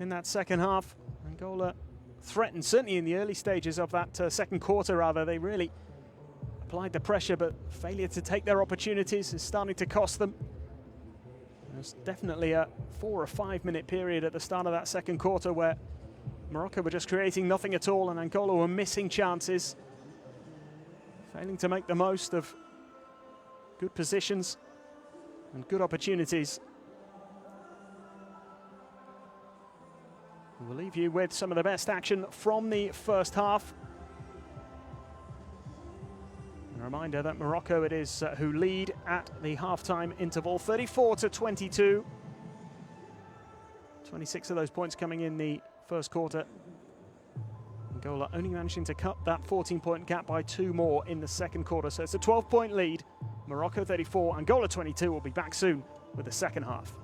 in that second half. Angola threatened, certainly in the early stages of that second quarter, rather. They really applied the pressure, but failure to take their opportunities is starting to cost them. There's definitely a 4 or 5 minute period at the start of that second quarter where Morocco were just creating nothing at all, and Angola were missing chances, failing to make the most of good positions and good opportunities. We'll leave you with some of the best action from the first half. A reminder that Morocco it is who lead at the halftime interval, 34-22. 26 of those points coming in the first quarter. Angola only managing to cut that 14-point gap by 2 more in the second quarter. So it's a 12-point lead. Morocco 34, Angola 22. Will be back soon with the second half.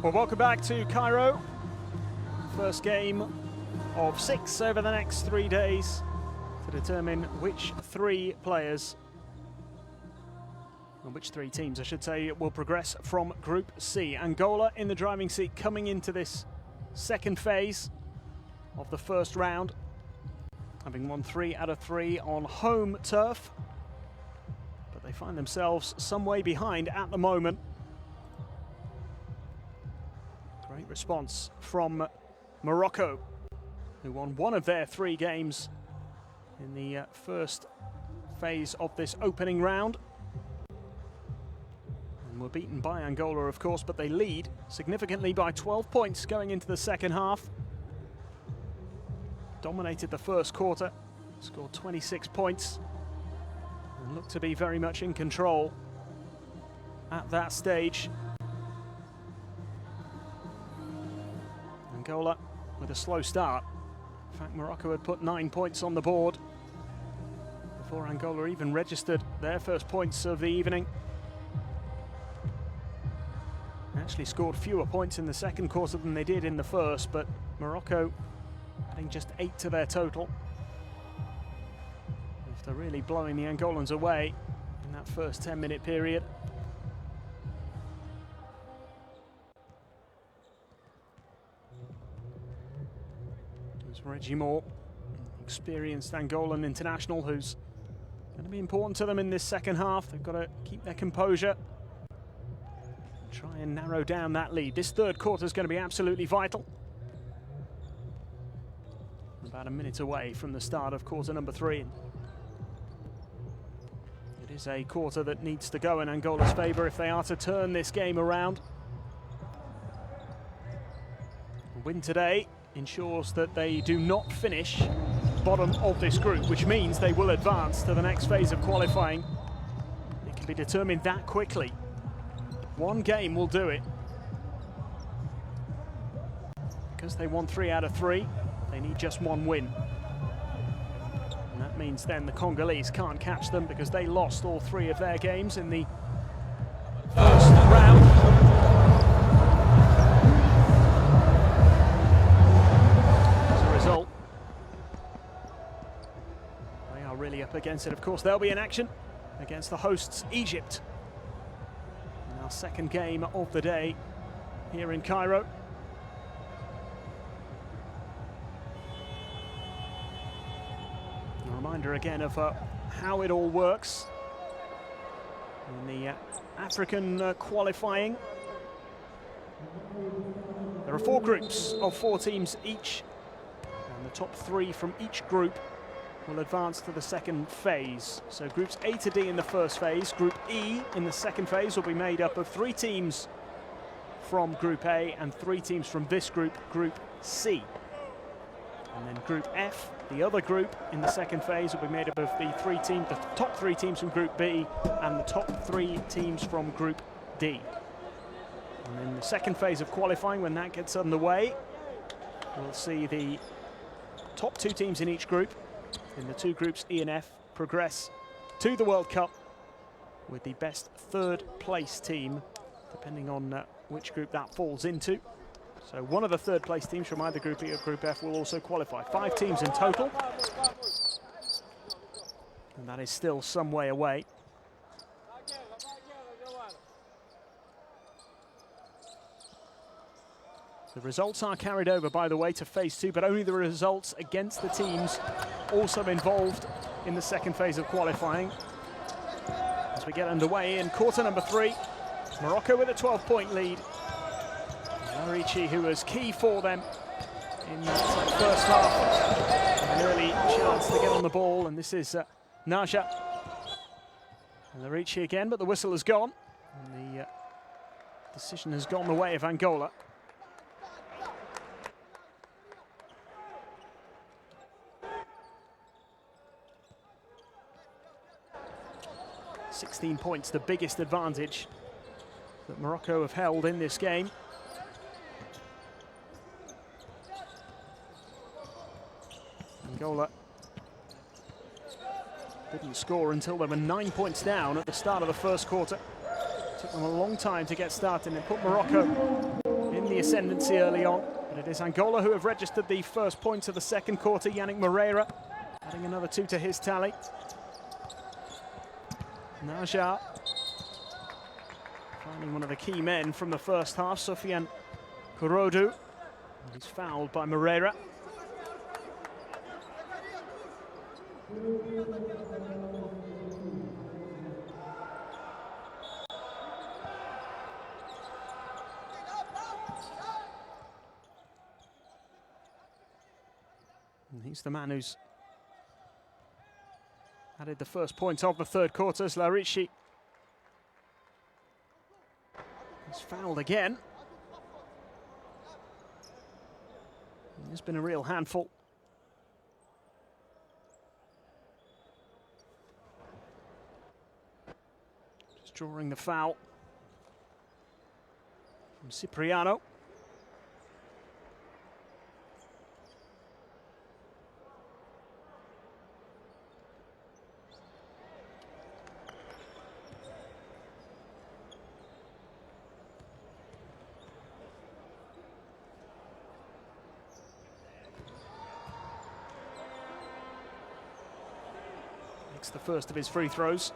Well, welcome back to Cairo. First game of 6 over the next 3 days to determine which 3 players, or which 3 teams, I should say, will progress from Group C. Angola in the driving seat coming into this second phase of the first round, having won 3 out of 3 on home turf. But they find themselves some way behind at the moment. Great response from Morocco, who won 1 of their 3 games in the first phase of this opening round. And were beaten by Angola, of course, but they lead significantly by 12 points going into the second half. Dominated the first quarter, scored 26 points, and looked to be very much in control at that stage. Angola with a slow start. In fact, Morocco had put 9 points on the board before Angola even registered their first points of the evening. Actually scored fewer points in the second quarter than they did in the first, but Morocco adding just 8 to their total after really blowing the Angolans away in that first 10-minute period. Reggie Moore, experienced Angolan international, who's going to be important to them in this second half. They've got to keep their composure and try and narrow down that lead. This third quarter is going to be absolutely vital. About a minute away from the start of quarter number 3. It is a quarter that needs to go in Angola's favour if they are to turn this game around. A win today ensures that they do not finish bottom of this group, which means they will advance to the next phase of qualifying. It can be determined that quickly. 1 game will do it. Because they won 3 out of 3, they need just 1 win. And that means then the Congolese can't catch them because they lost all 3 of their games in the first round. Really up against it. Of course, they'll be in action against the hosts Egypt in our second game of the day here in Cairo. A reminder again of how it all works in the African qualifying. There are 4 groups of 4 teams each, and the top 3 from each group will advance to the second phase. So groups A to D in the first phase. Group E in the second phase will be made up of 3 teams from Group A and 3 teams from this group, Group C. And then Group F, the other group in the second phase, will be made up of the top 3 teams from Group B and the top 3 teams from Group D. And then the second phase of qualifying, when that gets underway, we'll see the top 2 teams in each group in the 2 groups E and F progress to the World Cup, with the best 3rd place team, depending on which group that falls into. So one of the 3rd place teams from either Group E or Group F will also qualify. 5 teams in total, and that is still some way away. The results are carried over, by the way, to phase 2, but only the results against the teams also involved in the second phase of qualifying. As we get underway in quarter number 3, Morocco with a 12-point lead. Marici, who was key for them in that first half, an early chance to get on the ball, and this is Naja. And Marici again, but the whistle has gone, and the decision has gone the way of Angola. 16 points, the biggest advantage that Morocco have held in this game. Angola didn't score until they were 9 points down at the start of the first quarter. Took them a long time to get started and put Morocco in the ascendancy early on, but it is Angola who have registered the first points of the second quarter. Yannick Moreira adding another 2 to his tally. Naja finding one of the key men from the first half, Sofiane Kurodu. He's fouled by Moreira. And he's the man who's added the first point of the third quarter. Larici is fouled again. It's been a real handful. Just drawing the foul from Cipriano. The first of his free throws.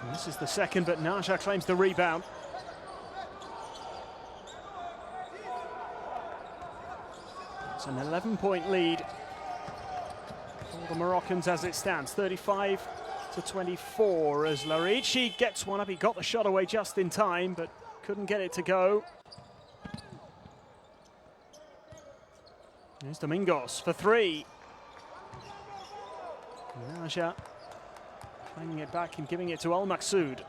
And this is the second, but Naja claims the rebound. It's an 11-point lead for the Moroccans as it stands, 35 to 24, as Larici gets one up. He got the shot away just in time, but couldn't get it to go. Here's Domingos for 3. Naja claiming it back and giving it to Al Maqsood.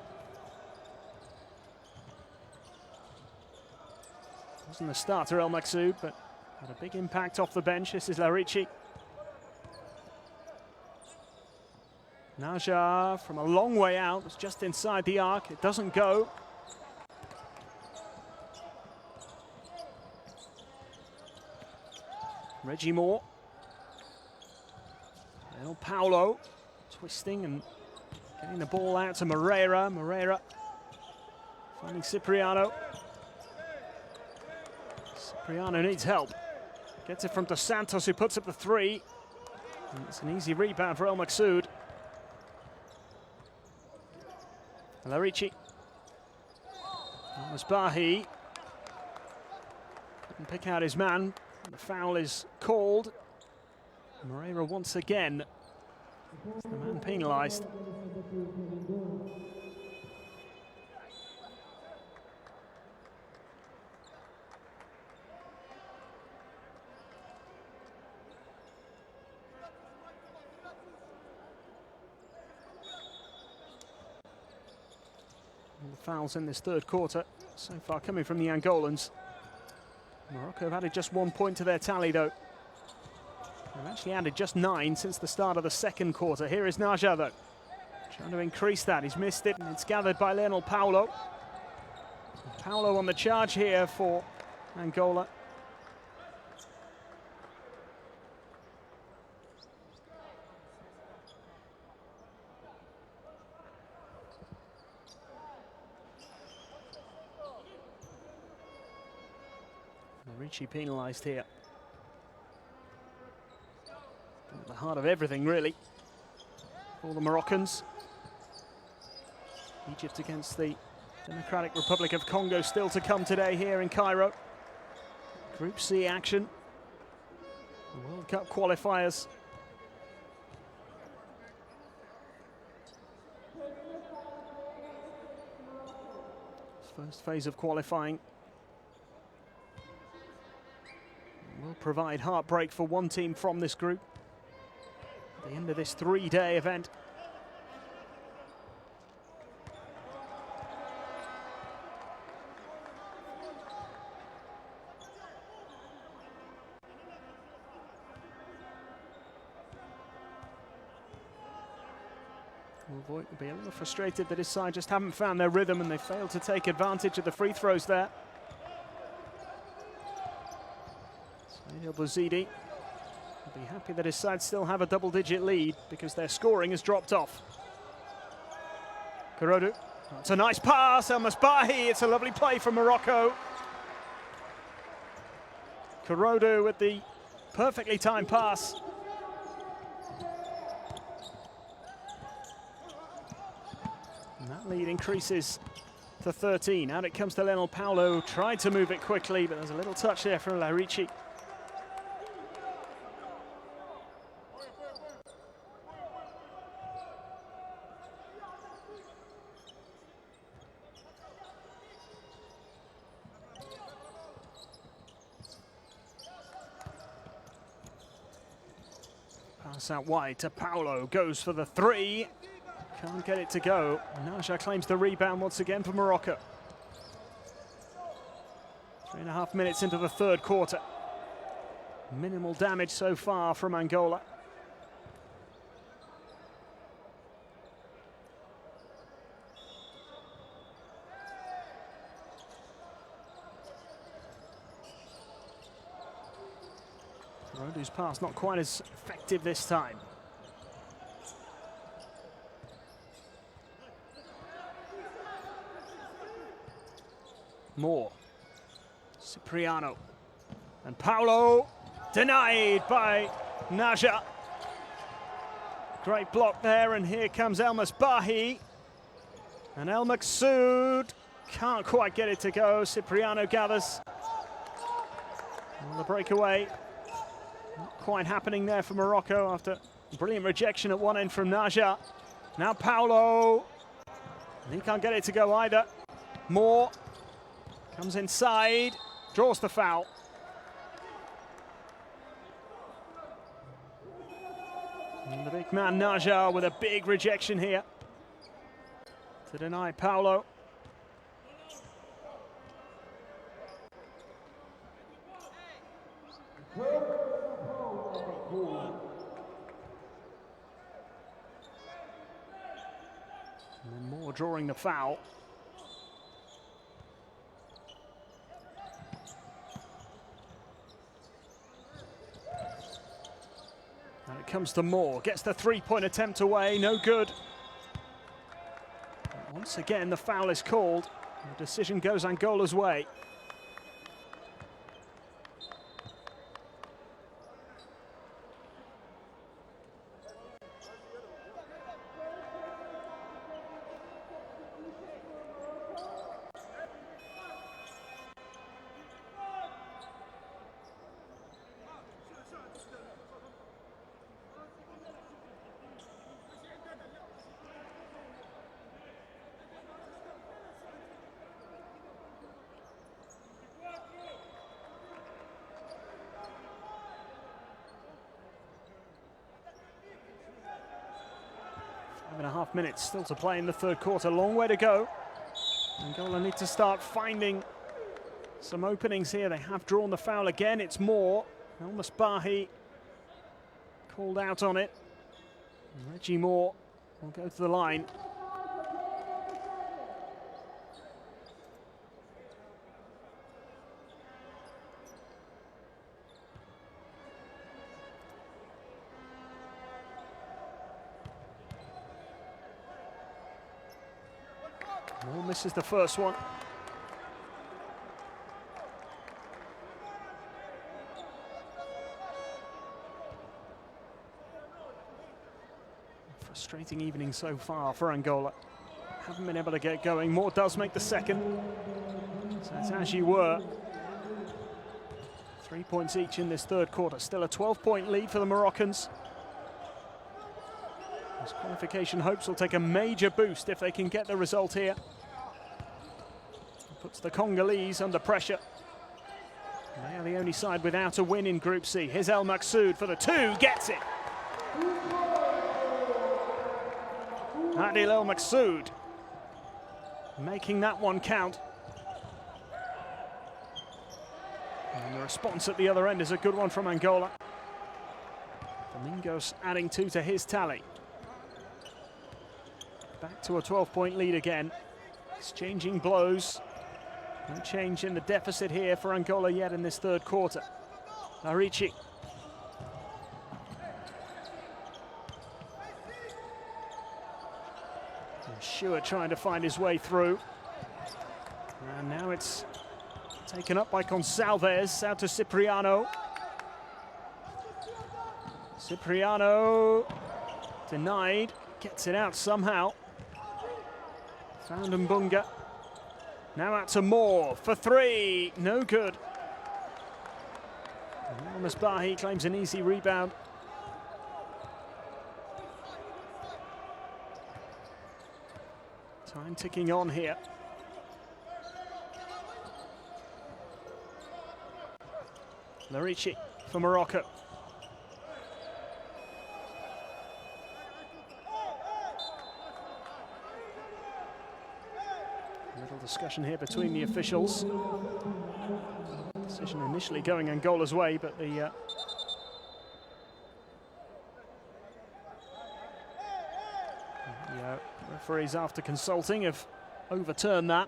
Wasn't the starter, Al Maqsood, but had a big impact off the bench. This is Larici. Naja from a long way out, was just inside the arc. It doesn't go. Reggie Moore. El Paulo twisting and getting the ball out to Moreira. Moreira finding Cipriano. Cipriano needs help. Gets it from Dos Santos, who puts up the 3. And it's an easy rebound for El Maqsood. Larici. Masbahi couldn't pick out his man. The foul is called. Moreira once again is the man penalised. And the fouls in this third quarter so far coming from the Angolans. Morocco have added just 1 point to their tally, though. They've actually added just 9 since the start of the second quarter. Here is Naja, though, trying to increase that. He's missed it, and it's gathered by Lionel Paulo. Paulo on the charge here for Angola. Ricci penalised here. At the heart of everything, really, for the Moroccans. Egypt against the Democratic Republic of Congo still to come today here in Cairo. Group C action. The World Cup qualifiers. First phase of qualifying will provide heartbreak for one team from this group at the end of this 3-day event. Voigt will be a little frustrated that his side just haven't found their rhythm and they failed to take advantage of the free throws there. Bouzidi will be happy that his side still have a double-digit lead because their scoring has dropped off. Kurodu It's a nice pass, El Misbahi. It's a lovely play from Morocco. Kurodu with the perfectly timed pass. And that lead increases to 13. Out it comes to Lionel Paulo. Tried to move it quickly, but there's a little touch there from Larici. Pass out wide to Paulo. Goes for the three. Can't get it to go. Naja claims the rebound once again for Morocco. 3.5 minutes into the third quarter. Minimal damage so far from Angola. Kurodu's pass not quite as effective this time. Moore, Cipriano, and Paulo, denied by Naja. Great block there, and here comes El Misbahi. And El Maksoud can't quite get it to go. Cipriano gathers. And the breakaway not quite happening there for Morocco after a brilliant rejection at one end from Naja. Now Paulo, and he can't get it to go either. Moore comes inside, draws the foul. And the big man Naja with a big rejection here to deny Paulo. And then Moore drawing the foul. And it comes to Moore, gets the three-point attempt away, no good. But once again, the foul is called. The decision goes Angola's way. Five and a half minutes still to play in the third quarter. Long way to go. Angola need to start finding some openings here. They have drawn the foul again. It's Moore. El Misbahi called out on it. And Reggie Moore will go to the line. Moore misses the first one. Frustrating evening so far for Angola. Haven't been able to get going. Moore does make the second. So it's as you were. 3 points each in this third quarter. Still a 12-point lead for the Moroccans. Those qualification hopes will take a major boost if they can get the result here. Puts the Congolese under pressure. They are the only side without a win in Group C. Here's El Maksoud for the two, gets it. Adil El Maksoud making that one count. And the response at the other end is a good one from Angola. Domingos adding two to his tally. Back to a 12-point lead again. Exchanging blows. No change in the deficit here for Angola yet in this third quarter. Larici. Stewart trying to find his way through. And now it's taken up by Gonçalves, out to Cipriano. Cipriano denied, gets it out somehow. Found Mbunga. Now out to Moore for three, no good. Misbahi claims an easy rebound. Time ticking on here. Larici for Morocco. Little discussion here between the officials. Decision initially going Angola's way, but the referees, after consulting, have overturned that.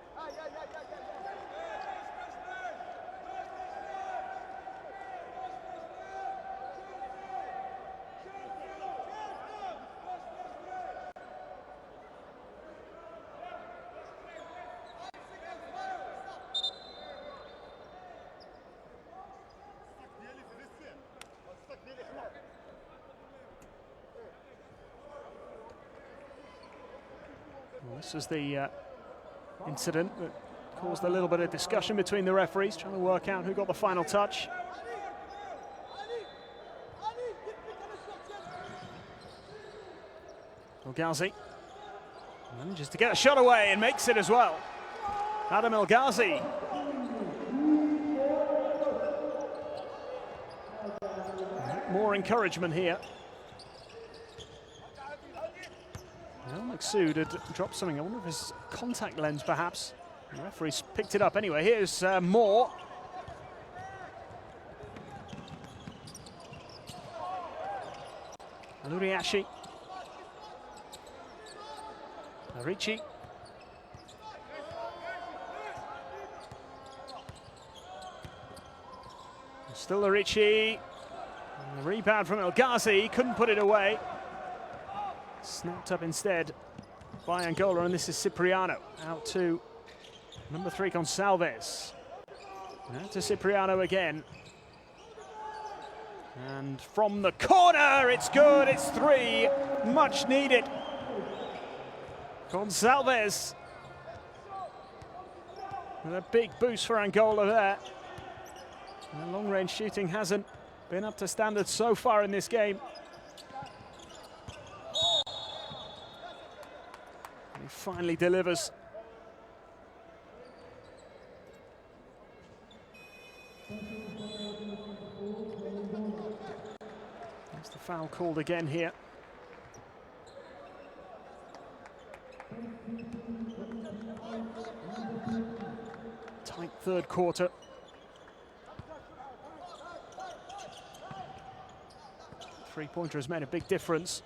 Well, this is the incident that caused a little bit of discussion between the referees, trying to work out who got the final touch. El Ghazi manages to get a shot away and makes it as well. Adam El Ghazi. More encouragement here. Maksud had dropped something. I wonder if his contact lens, perhaps. The referee's picked it up anyway. Here's Moore. Aluriashi. Larici. Still Larici. And the rebound from El Ghazi. Couldn't put it away. Snapped up instead by Angola, and this is Cipriano. Out to number 3, Gonçalves. Out to Cipriano again. And from the corner, it's good, it's 3. Much needed. Gonçalves. With a big boost for Angola there. And the long-range shooting hasn't been up to standard so far in this game. He finally delivers. There's the foul called again here. Tight third quarter. Three-pointer has made a big difference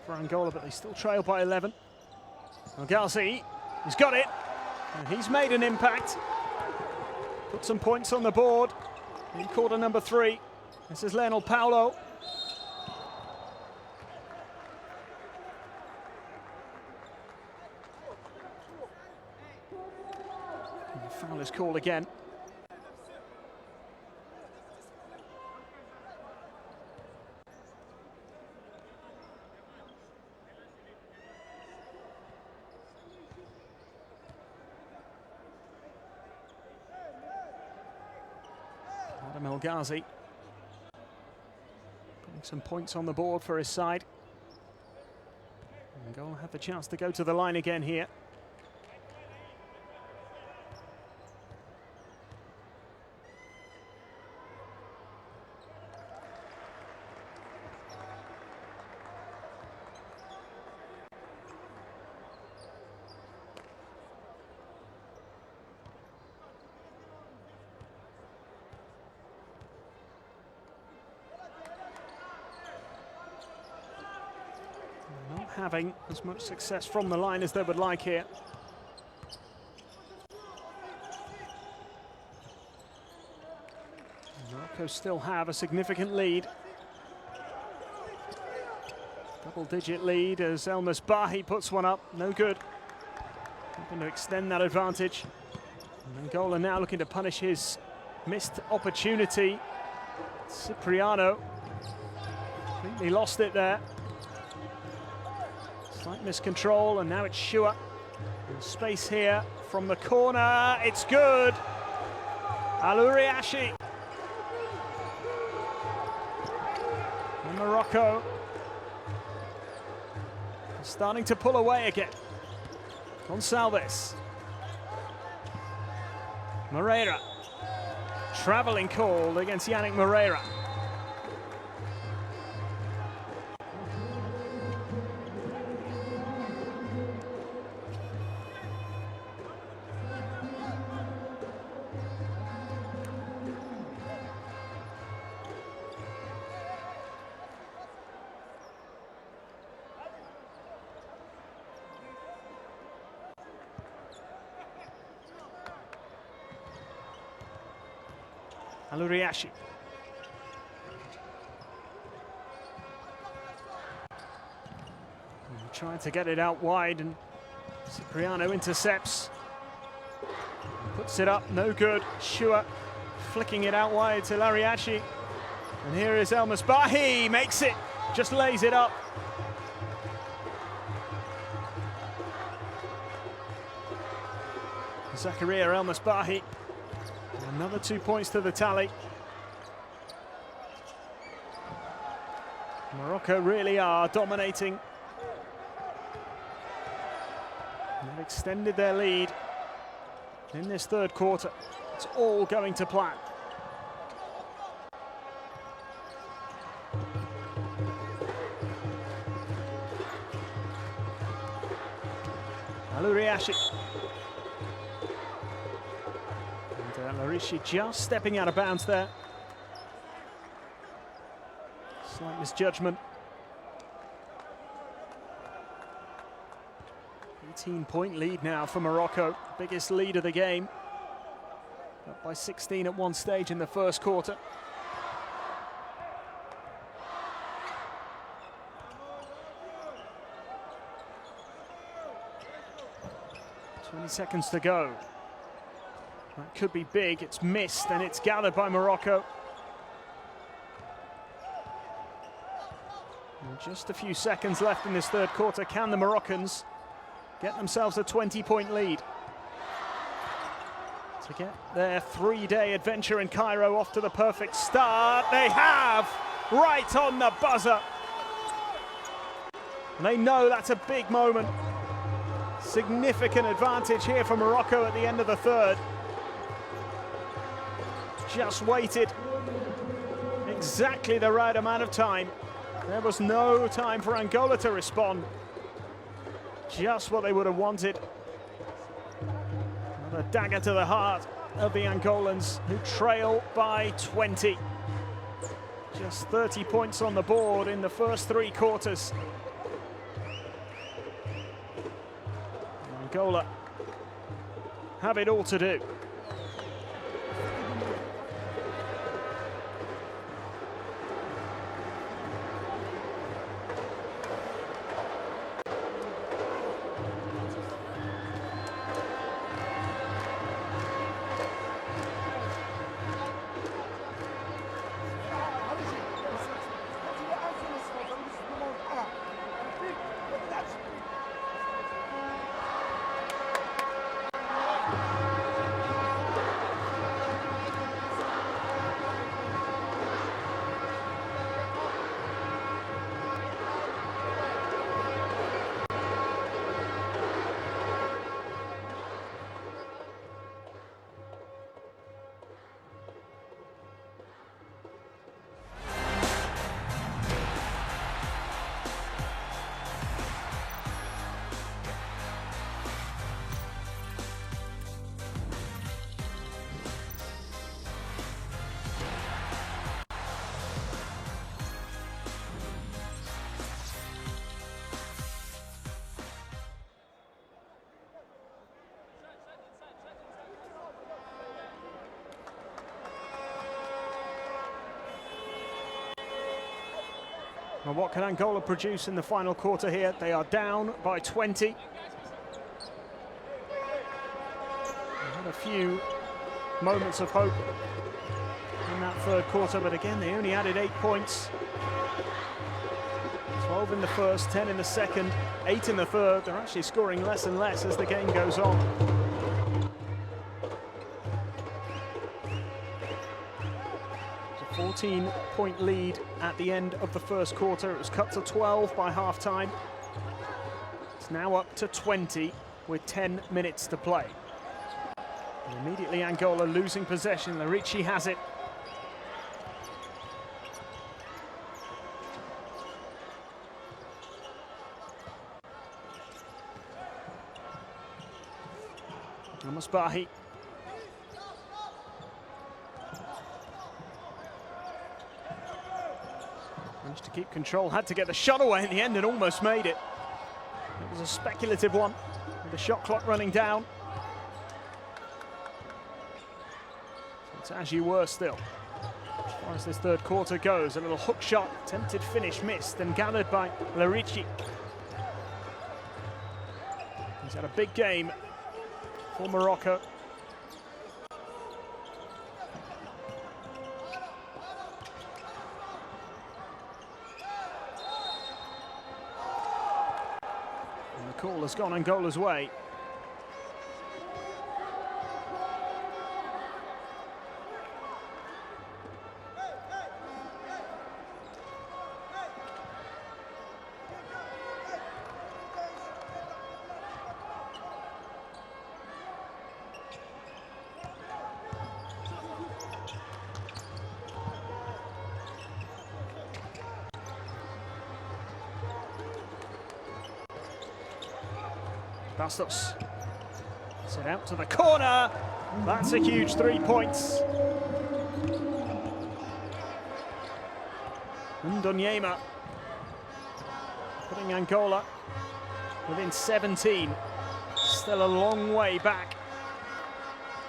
for Angola, but they still trail by 11. El Ghazi, he's got it, and he's made an impact. Put some points on the board in quarter number 3. This is Lionel Paulo. And the foul is called again. El Ghazi putting some points on the board for his side. Angola have the chance to go to the line again here. Not having as much success from the line as they would like here. Morocco still have a significant lead. Double-digit lead as Elmas Bahi puts one up. No good. Looking to extend that advantage. And Angola now looking to punish his missed opportunity. Cipriano completely lost it there. Slight miscontrol, and now it's Shua. In space here from the corner. It's good. Alouriashi. And Morocco starting to pull away again. Gonçalves. Moreira. Travelling call against Yannick Moreira. Alouriashi. Trying to get it out wide, and Cipriano intercepts. Puts it up, no good. Shua flicking it out wide to Alouriashi. And here is Elmas Bahi, makes it, just lays it up. Zakaria Elmas Bahi. Another 2 points to the tally. Morocco really are dominating. They've extended their lead in this third quarter. It's all going to plan. Alouriashi. Larishi just stepping out of bounds there. Slight misjudgment. 18-point lead now for Morocco. Biggest lead of the game. Up by 16 at one stage in the first quarter. Seconds to go. That could be big. It's missed and it's gathered by Morocco. And just a few seconds left in this third quarter. Can the Moroccans get themselves a 20-point lead to get their three-day adventure in Cairo off to the perfect start? They have, right on the buzzer. And they know that's a big moment. Significant advantage here for Morocco at the end of the third. Just waited exactly the right amount of time. There was no time for Angola to respond. Just what they would have wanted. Another dagger to the heart of the Angolans, who trail by 20. Just 30 points on the board in the first three quarters. Angola have it all to do. Well, what can Angola produce in the final quarter here? They are down by 20. They had a few moments of hope in that third quarter, but again, they only added 8 points. 12 in the first, 10 in the second, 8 in the third. They're actually scoring less and less as the game goes on. It's a 14-point lead at the end of the first quarter. It was cut to 12 by half-time. It's now up to 20 with 10 minutes to play. And immediately Angola losing possession. Larici has it. Bahi. Managed to keep control, had to get the shot away in the end and almost made it. It was a speculative one with the shot clock running down. So it's as you were still. As far as this third quarter goes, a little hook shot, attempted finish missed and gathered by Larici. He's had a big game for Morocco. And the call has gone Angola's way. Bastos. Set out to the corner. That's a huge 3 points. Ndonyema putting Angola within 17. Still a long way back.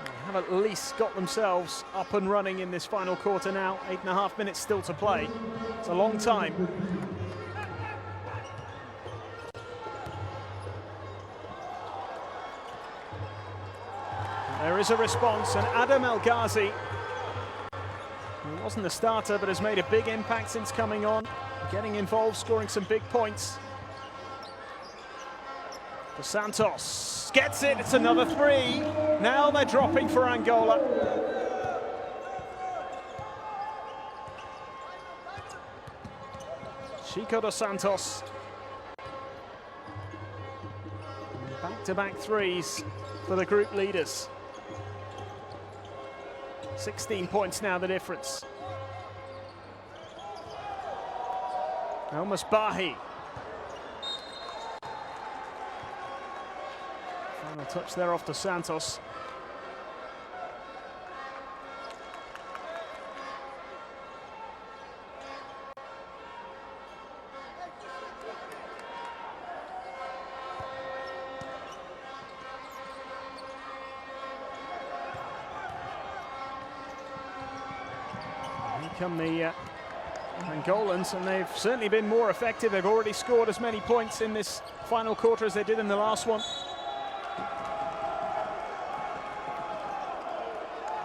They have at least got themselves up and running in this final quarter now. 8.5 minutes still to play. It's a long time. There is a response, and Adam El Ghazi, who wasn't the starter but has made a big impact since coming on, getting involved, scoring some big points. Dos Santos gets it, it's another 3. Now they're dropping for Angola. Chico Dos Santos. Back-to-back 3s for the group leaders. 16 points now, the difference. Almost Bahi. Final touch there off to Santos. Come the Angolans, and they've certainly been more effective. They've already scored as many points in this final quarter as they did in the last one.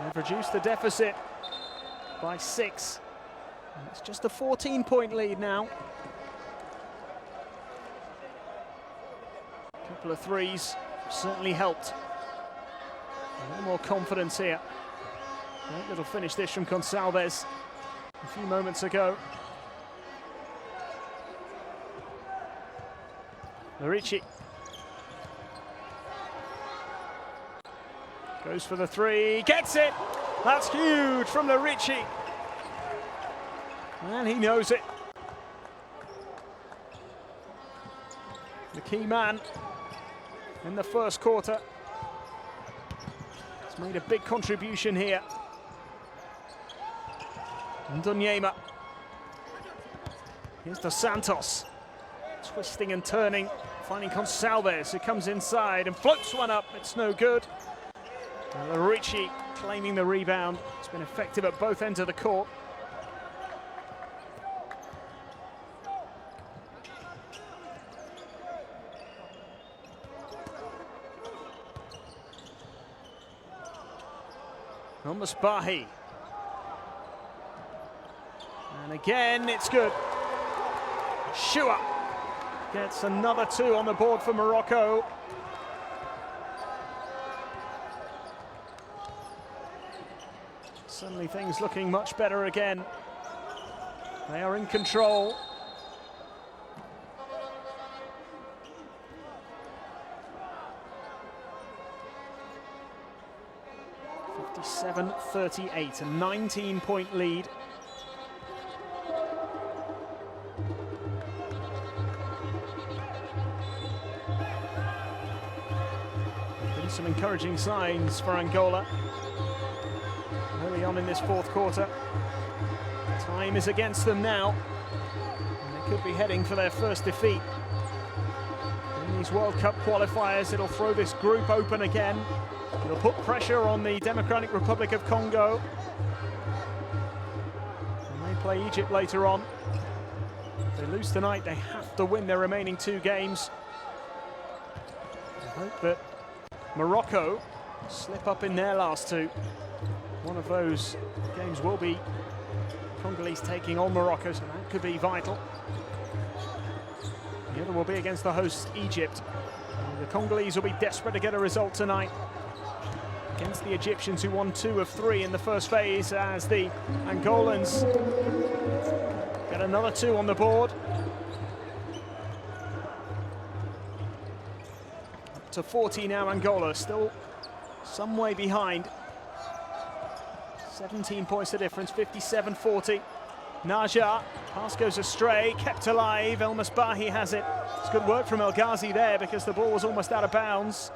They've reduced the deficit by 6. And it's just a 14-point lead now. A couple of 3s certainly helped. A little more confidence here. Great little finish this from Gonçalves a few moments ago. Larici goes for the 3, gets it! That's huge from Larici. And he knows it. The key man in the first quarter. He's made a big contribution here. Ndonyema. Here's Dos Santos. Twisting and turning, finding Gonçalves, who comes inside and floats one up. It's no good. Larici claiming the rebound. It's been effective at both ends of the court. Bahi. And again, it's good. Shua gets another 2 on the board for Morocco. Suddenly things looking much better again. They are in control. (57-38), a 19-point lead. Been some encouraging signs for Angola early on in this fourth quarter. Time is against them now, and they could be heading for their first defeat in these World Cup qualifiers. It'll throw this group open again. It'll put pressure on the Democratic Republic of Congo. And they play Egypt later on. If they lose tonight, they have to win their remaining 2 games. I hope that Morocco slip up in their last 2. One of those games will be Congolese taking on Morocco, so that could be vital. The other will be against the hosts, Egypt. The Congolese will be desperate to get a result tonight against the Egyptians, who won 2 of 3 in the first phase, as the Angolans get another 2 on the board. Up to 40 now, Angola, still some way behind. 17 points the difference, 57-40. Naja, pass goes astray, kept alive. Bahi has it. It's good work from El Ghazi there, because the ball was almost out of bounds.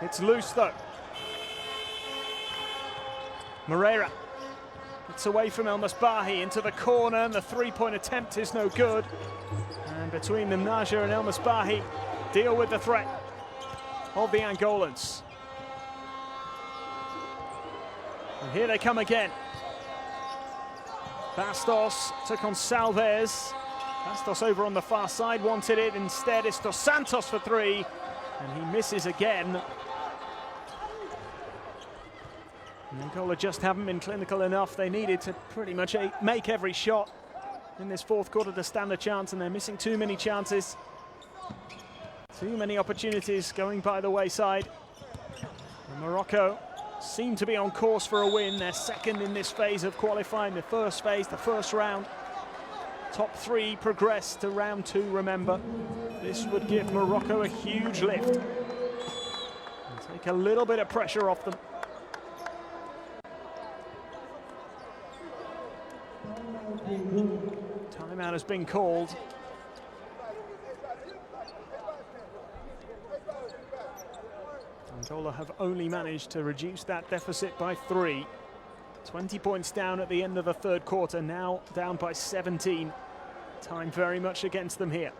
It's loose though. Moreira gets away from Bahi into the corner, and the 3-point attempt is no good. And between them, Naja and Bahi deal with the threat of the Angolans. And here they come again. Bastos took on Salves. Bastos over on the far side wanted it. Instead, it's Dos Santos for 3, and he misses again. And Angola just haven't been clinical enough. They needed to pretty much make every shot in this fourth quarter to stand a chance, and they're missing too many chances. Too many opportunities going by the wayside. And Morocco seem to be on course for a win. They're second in this phase of qualifying, the first phase, the first round. Top 3 progress to round 2, remember. This would give Morocco a huge lift and take a little bit of pressure off them. Timeout has been called. Angola have only managed to reduce that deficit by 3. 20 points down at the end of the third quarter, now down by 17. Time very much against them here.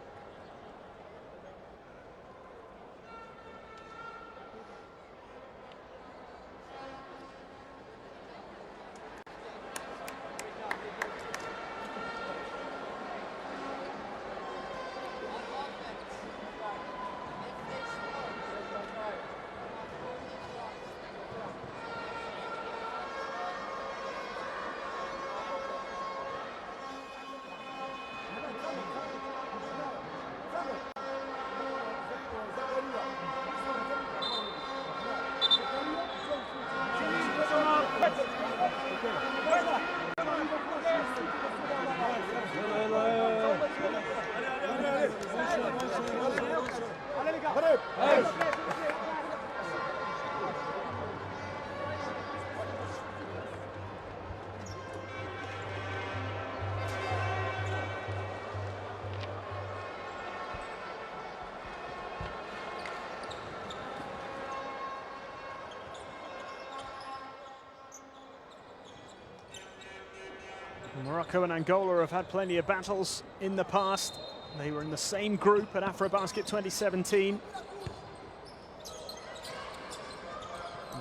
Morocco and Angola have had plenty of battles in the past. They were in the same group at AfroBasket 2017.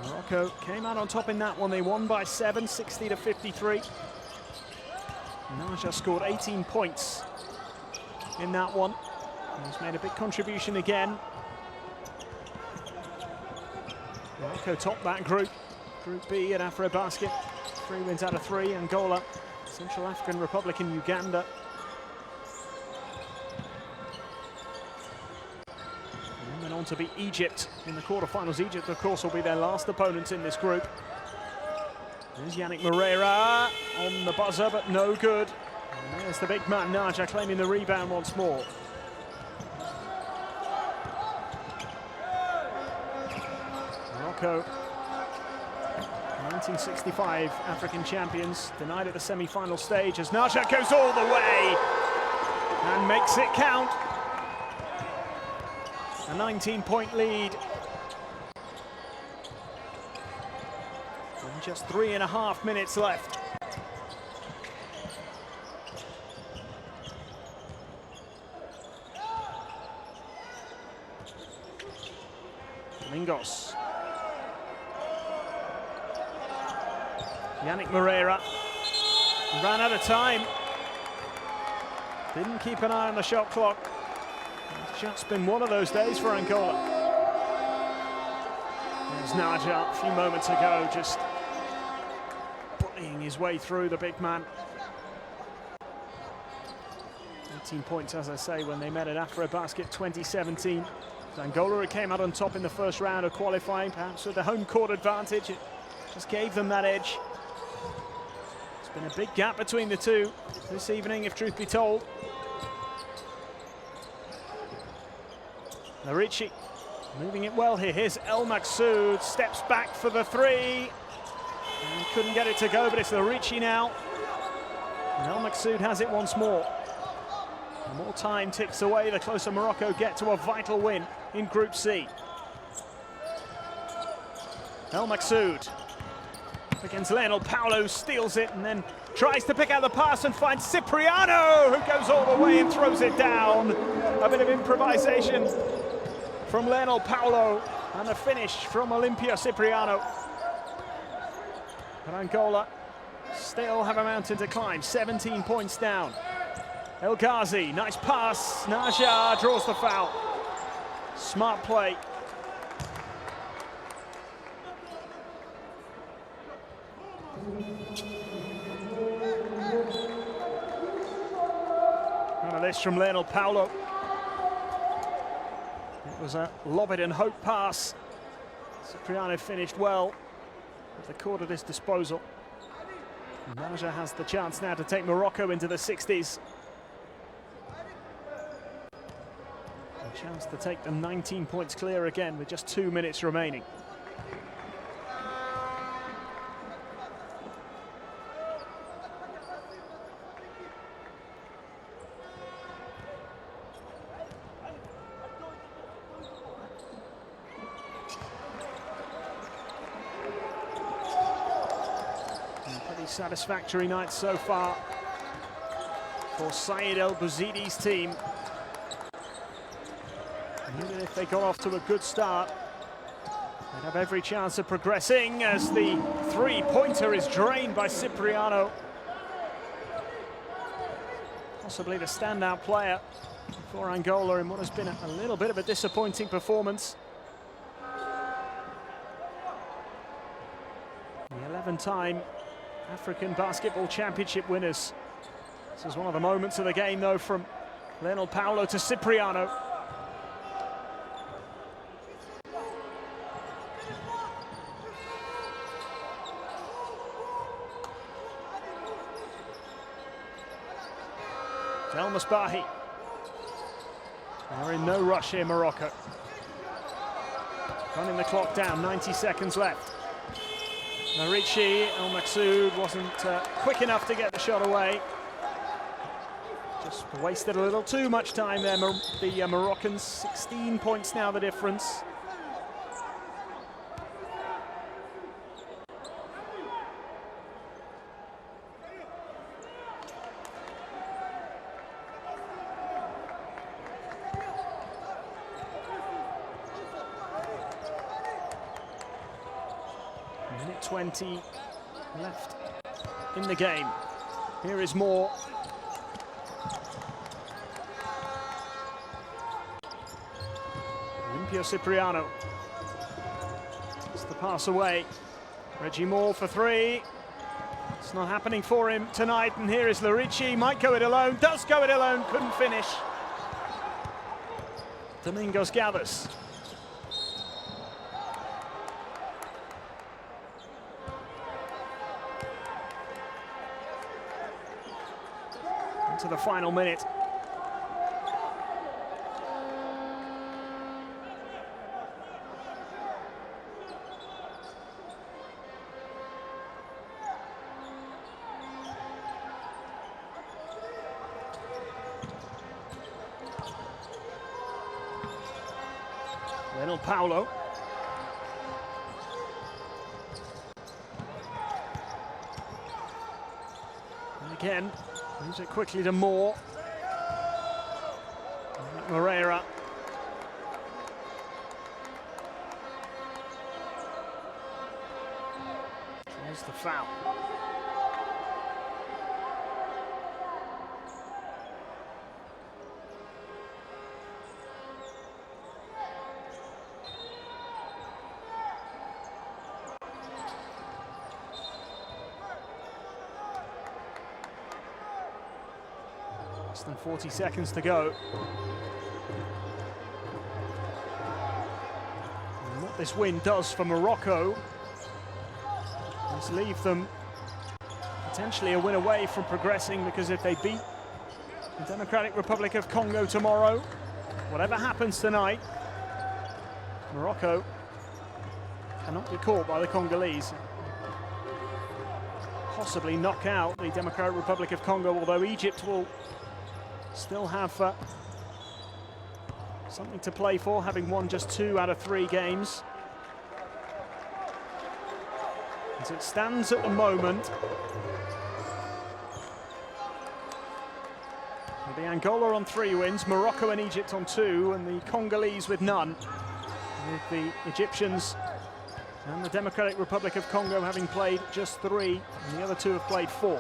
Morocco came out on top in that one. They won by 7, 60-53. Naja scored 18 points in that one. He's made a big contribution again. Morocco topped that group. Group B at Afro Basket. 3 wins out of 3. Angola, Central African Republic and Uganda. And went on to beat Egypt in the quarterfinals. Egypt, of course, will be their last opponents in this group. There's Yannick Moreira on the buzzer, but no good. And there's the big man, Naja, claiming the rebound once more. Morocco, 1965 African champions, denied at the semi-final stage as Naja goes all the way and makes it count. A 19-point lead. And just 3.5 minutes left. Domingos. Yannick Moreira ran out of time. Didn't keep an eye on the shot clock. It's just been one of those days for Angola. There's Naja a few moments ago, just bullying his way through the big man. 18 points, as I say, when they met at Afro Basket 2017. Angola, who came out on top in the first round of qualifying, perhaps with the home court advantage. It just gave them that edge. It's been a big gap between the two this evening, if truth be told. Larici moving it well here. Here's El Maksoud, steps back for the three. And couldn't get it to go, but it's Larici now. And El Maksoud has it once more. The more time ticks away, the closer Morocco get to a vital win in Group C. El Maksoud against Lionel Paulo, steals it and then tries to pick out the pass and finds Cipriano, who goes all the way and throws it down. A bit of improvisation from Lionel Paulo and a finish from Olympia Cipriano. But Angola still have a mountain to climb, 17 points down. El Ghazi, nice pass. Naja draws the foul. Smart play. None of this from Lionel Paulo. It was a lob it and hope pass. Cipriano finished well with the court at his disposal. Naja has the chance now to take Morocco into the 60s. A chance to take them 19 points clear again with just 2 minutes remaining. Pretty satisfactory night so far for Saïd El Bouzidis' team. Even if they got off to a good start, they'd have every chance of progressing as the three-pointer is drained by Cipriano. Possibly the standout player for Angola in what has been a little bit of a disappointing performance. The 11-time African Basketball Championship winners. This is one of the moments of the game, though, from Lionel Paulo to Cipriano. El Masbahi. They're in no rush here, Morocco. Running the clock down, 90 seconds left. Larici, El Maksoud wasn't quick enough to get the shot away. Just wasted a little too much time there, the Moroccans. 16 points now the difference. Minute 20 left in the game. Here is more. Olympia Cipriano. It's the pass away. Reggie Moore for three. It's not happening for him tonight, and here is Larici, might go it alone, does go it alone, couldn't finish. Domingos gathers. Into the final minute. Paulo. And again, moves it quickly to Moore. Moreira. Draws the foul. Less than 40 seconds to go. And what this win does for Morocco is leave them potentially a win away from progressing, because if they beat the Democratic Republic of Congo tomorrow, whatever happens tonight, Morocco cannot be caught by the Congolese. Possibly knock out the Democratic Republic of Congo, although Egypt will still have something to play for, having won just 2 out of 3 games. As it stands at the moment, with the Angola on 3 wins, Morocco and Egypt on 2, and the Congolese with none, with the Egyptians and the Democratic Republic of Congo having played just 3, and the other 2 have played 4.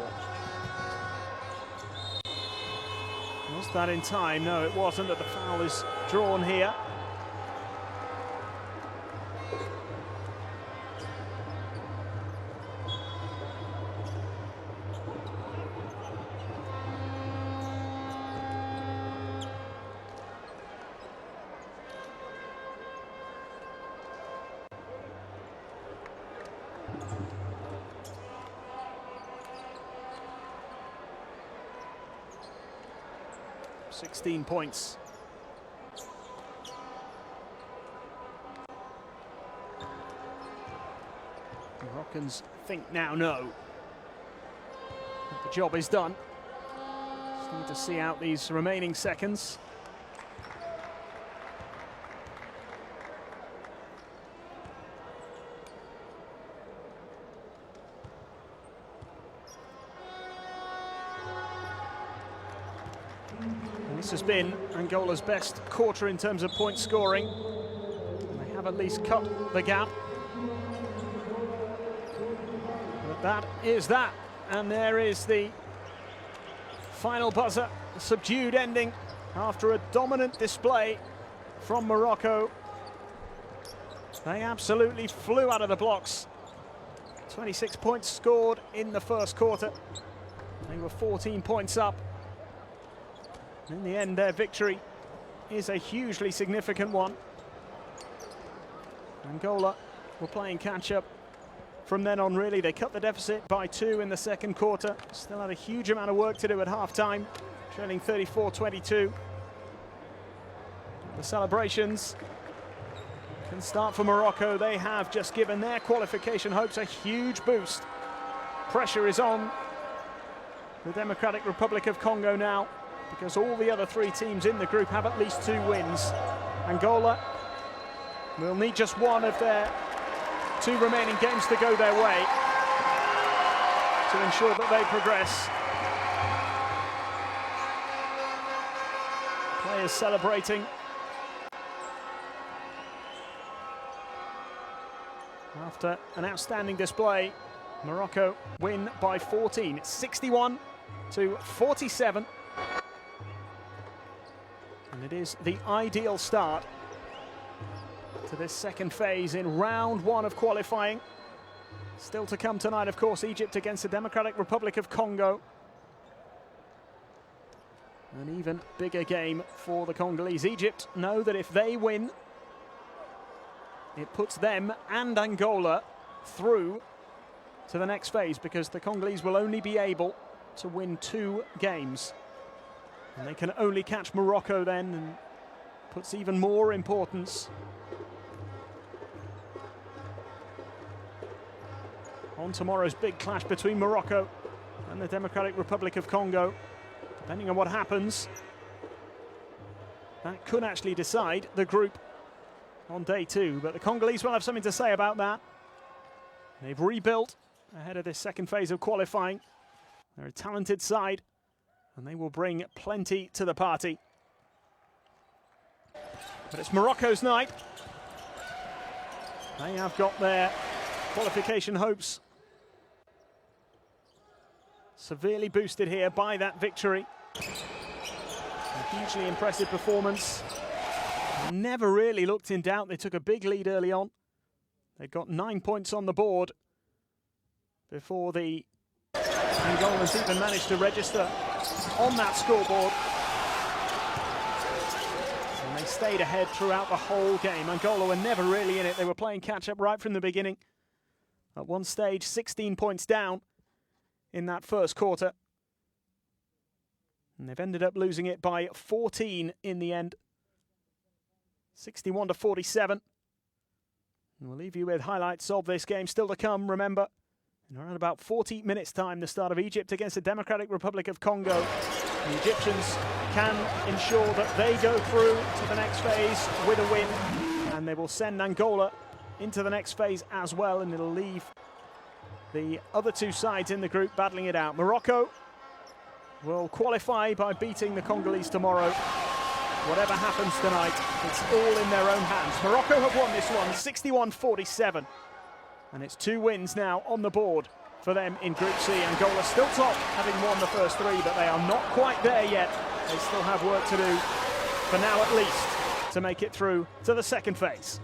Was that in time? No, it wasn't, but the foul is drawn here. $16 points. Moroccans think now know that the job is done. Just need to see out these remaining seconds. This has been Angola's best quarter in terms of point scoring. And they have at least cut the gap. But that is that. And there is the final buzzer, a subdued ending after a dominant display from Morocco. They absolutely flew out of the blocks. 26 points scored in the first quarter. They were 14 points up. In the end, their victory is a hugely significant one. Angola were playing catch-up from then on, really. They cut the deficit by 2 in the second quarter. Still had a huge amount of work to do at half-time, trailing 34-22. The celebrations can start for Morocco. They have just given their qualification hopes a huge boost. Pressure is on the Democratic Republic of Congo now, because all the other 3 teams in the group have at least 2 wins. Angola will need just 1 of their 2 remaining games to go their way to ensure that they progress. Players celebrating. After an outstanding display, Morocco win by 14, 61-47. And it is the ideal start to this second phase in round 1 of qualifying. Still to come tonight, of course, Egypt against the Democratic Republic of Congo. An even bigger game for the Congolese. Egypt know that if they win, it puts them and Angola through to the next phase, because the Congolese will only be able to win 2 games. And they can only catch Morocco then, and puts even more importance on tomorrow's big clash between Morocco and the Democratic Republic of Congo. Depending on what happens, that could actually decide the group on day 2. But the Congolese will have something to say about that. They've rebuilt ahead of this second phase of qualifying. They're a talented side, and they will bring plenty to the party. But it's Morocco's night. They have got their qualification hopes severely boosted here by that victory. A hugely impressive performance. Never really looked in doubt. They took a big lead early on. They got 9 points on the board before the Angolans even managed to register on that scoreboard. And they stayed ahead throughout the whole game. Angola were never really in it. They were playing catch-up right from the beginning. At one stage, 16 points down in that first quarter. And they've ended up losing it by 14 in the end. 61-47. And we'll leave you with highlights of this game still to come, remember. In around about 40 minutes' time, the start of Egypt against the Democratic Republic of Congo. The Egyptians can ensure that they go through to the next phase with a win. And they will send Angola into the next phase as well, and it'll leave the other 2 sides in the group battling it out. Morocco will qualify by beating the Congolese tomorrow. Whatever happens tonight, it's all in their own hands. Morocco have won this one, 61-47. And it's 2 wins now on the board for them in Group C. Angola still top, having won the first 3, but they are not quite there yet. They still have work to do, for now at least, to make it through to the second phase.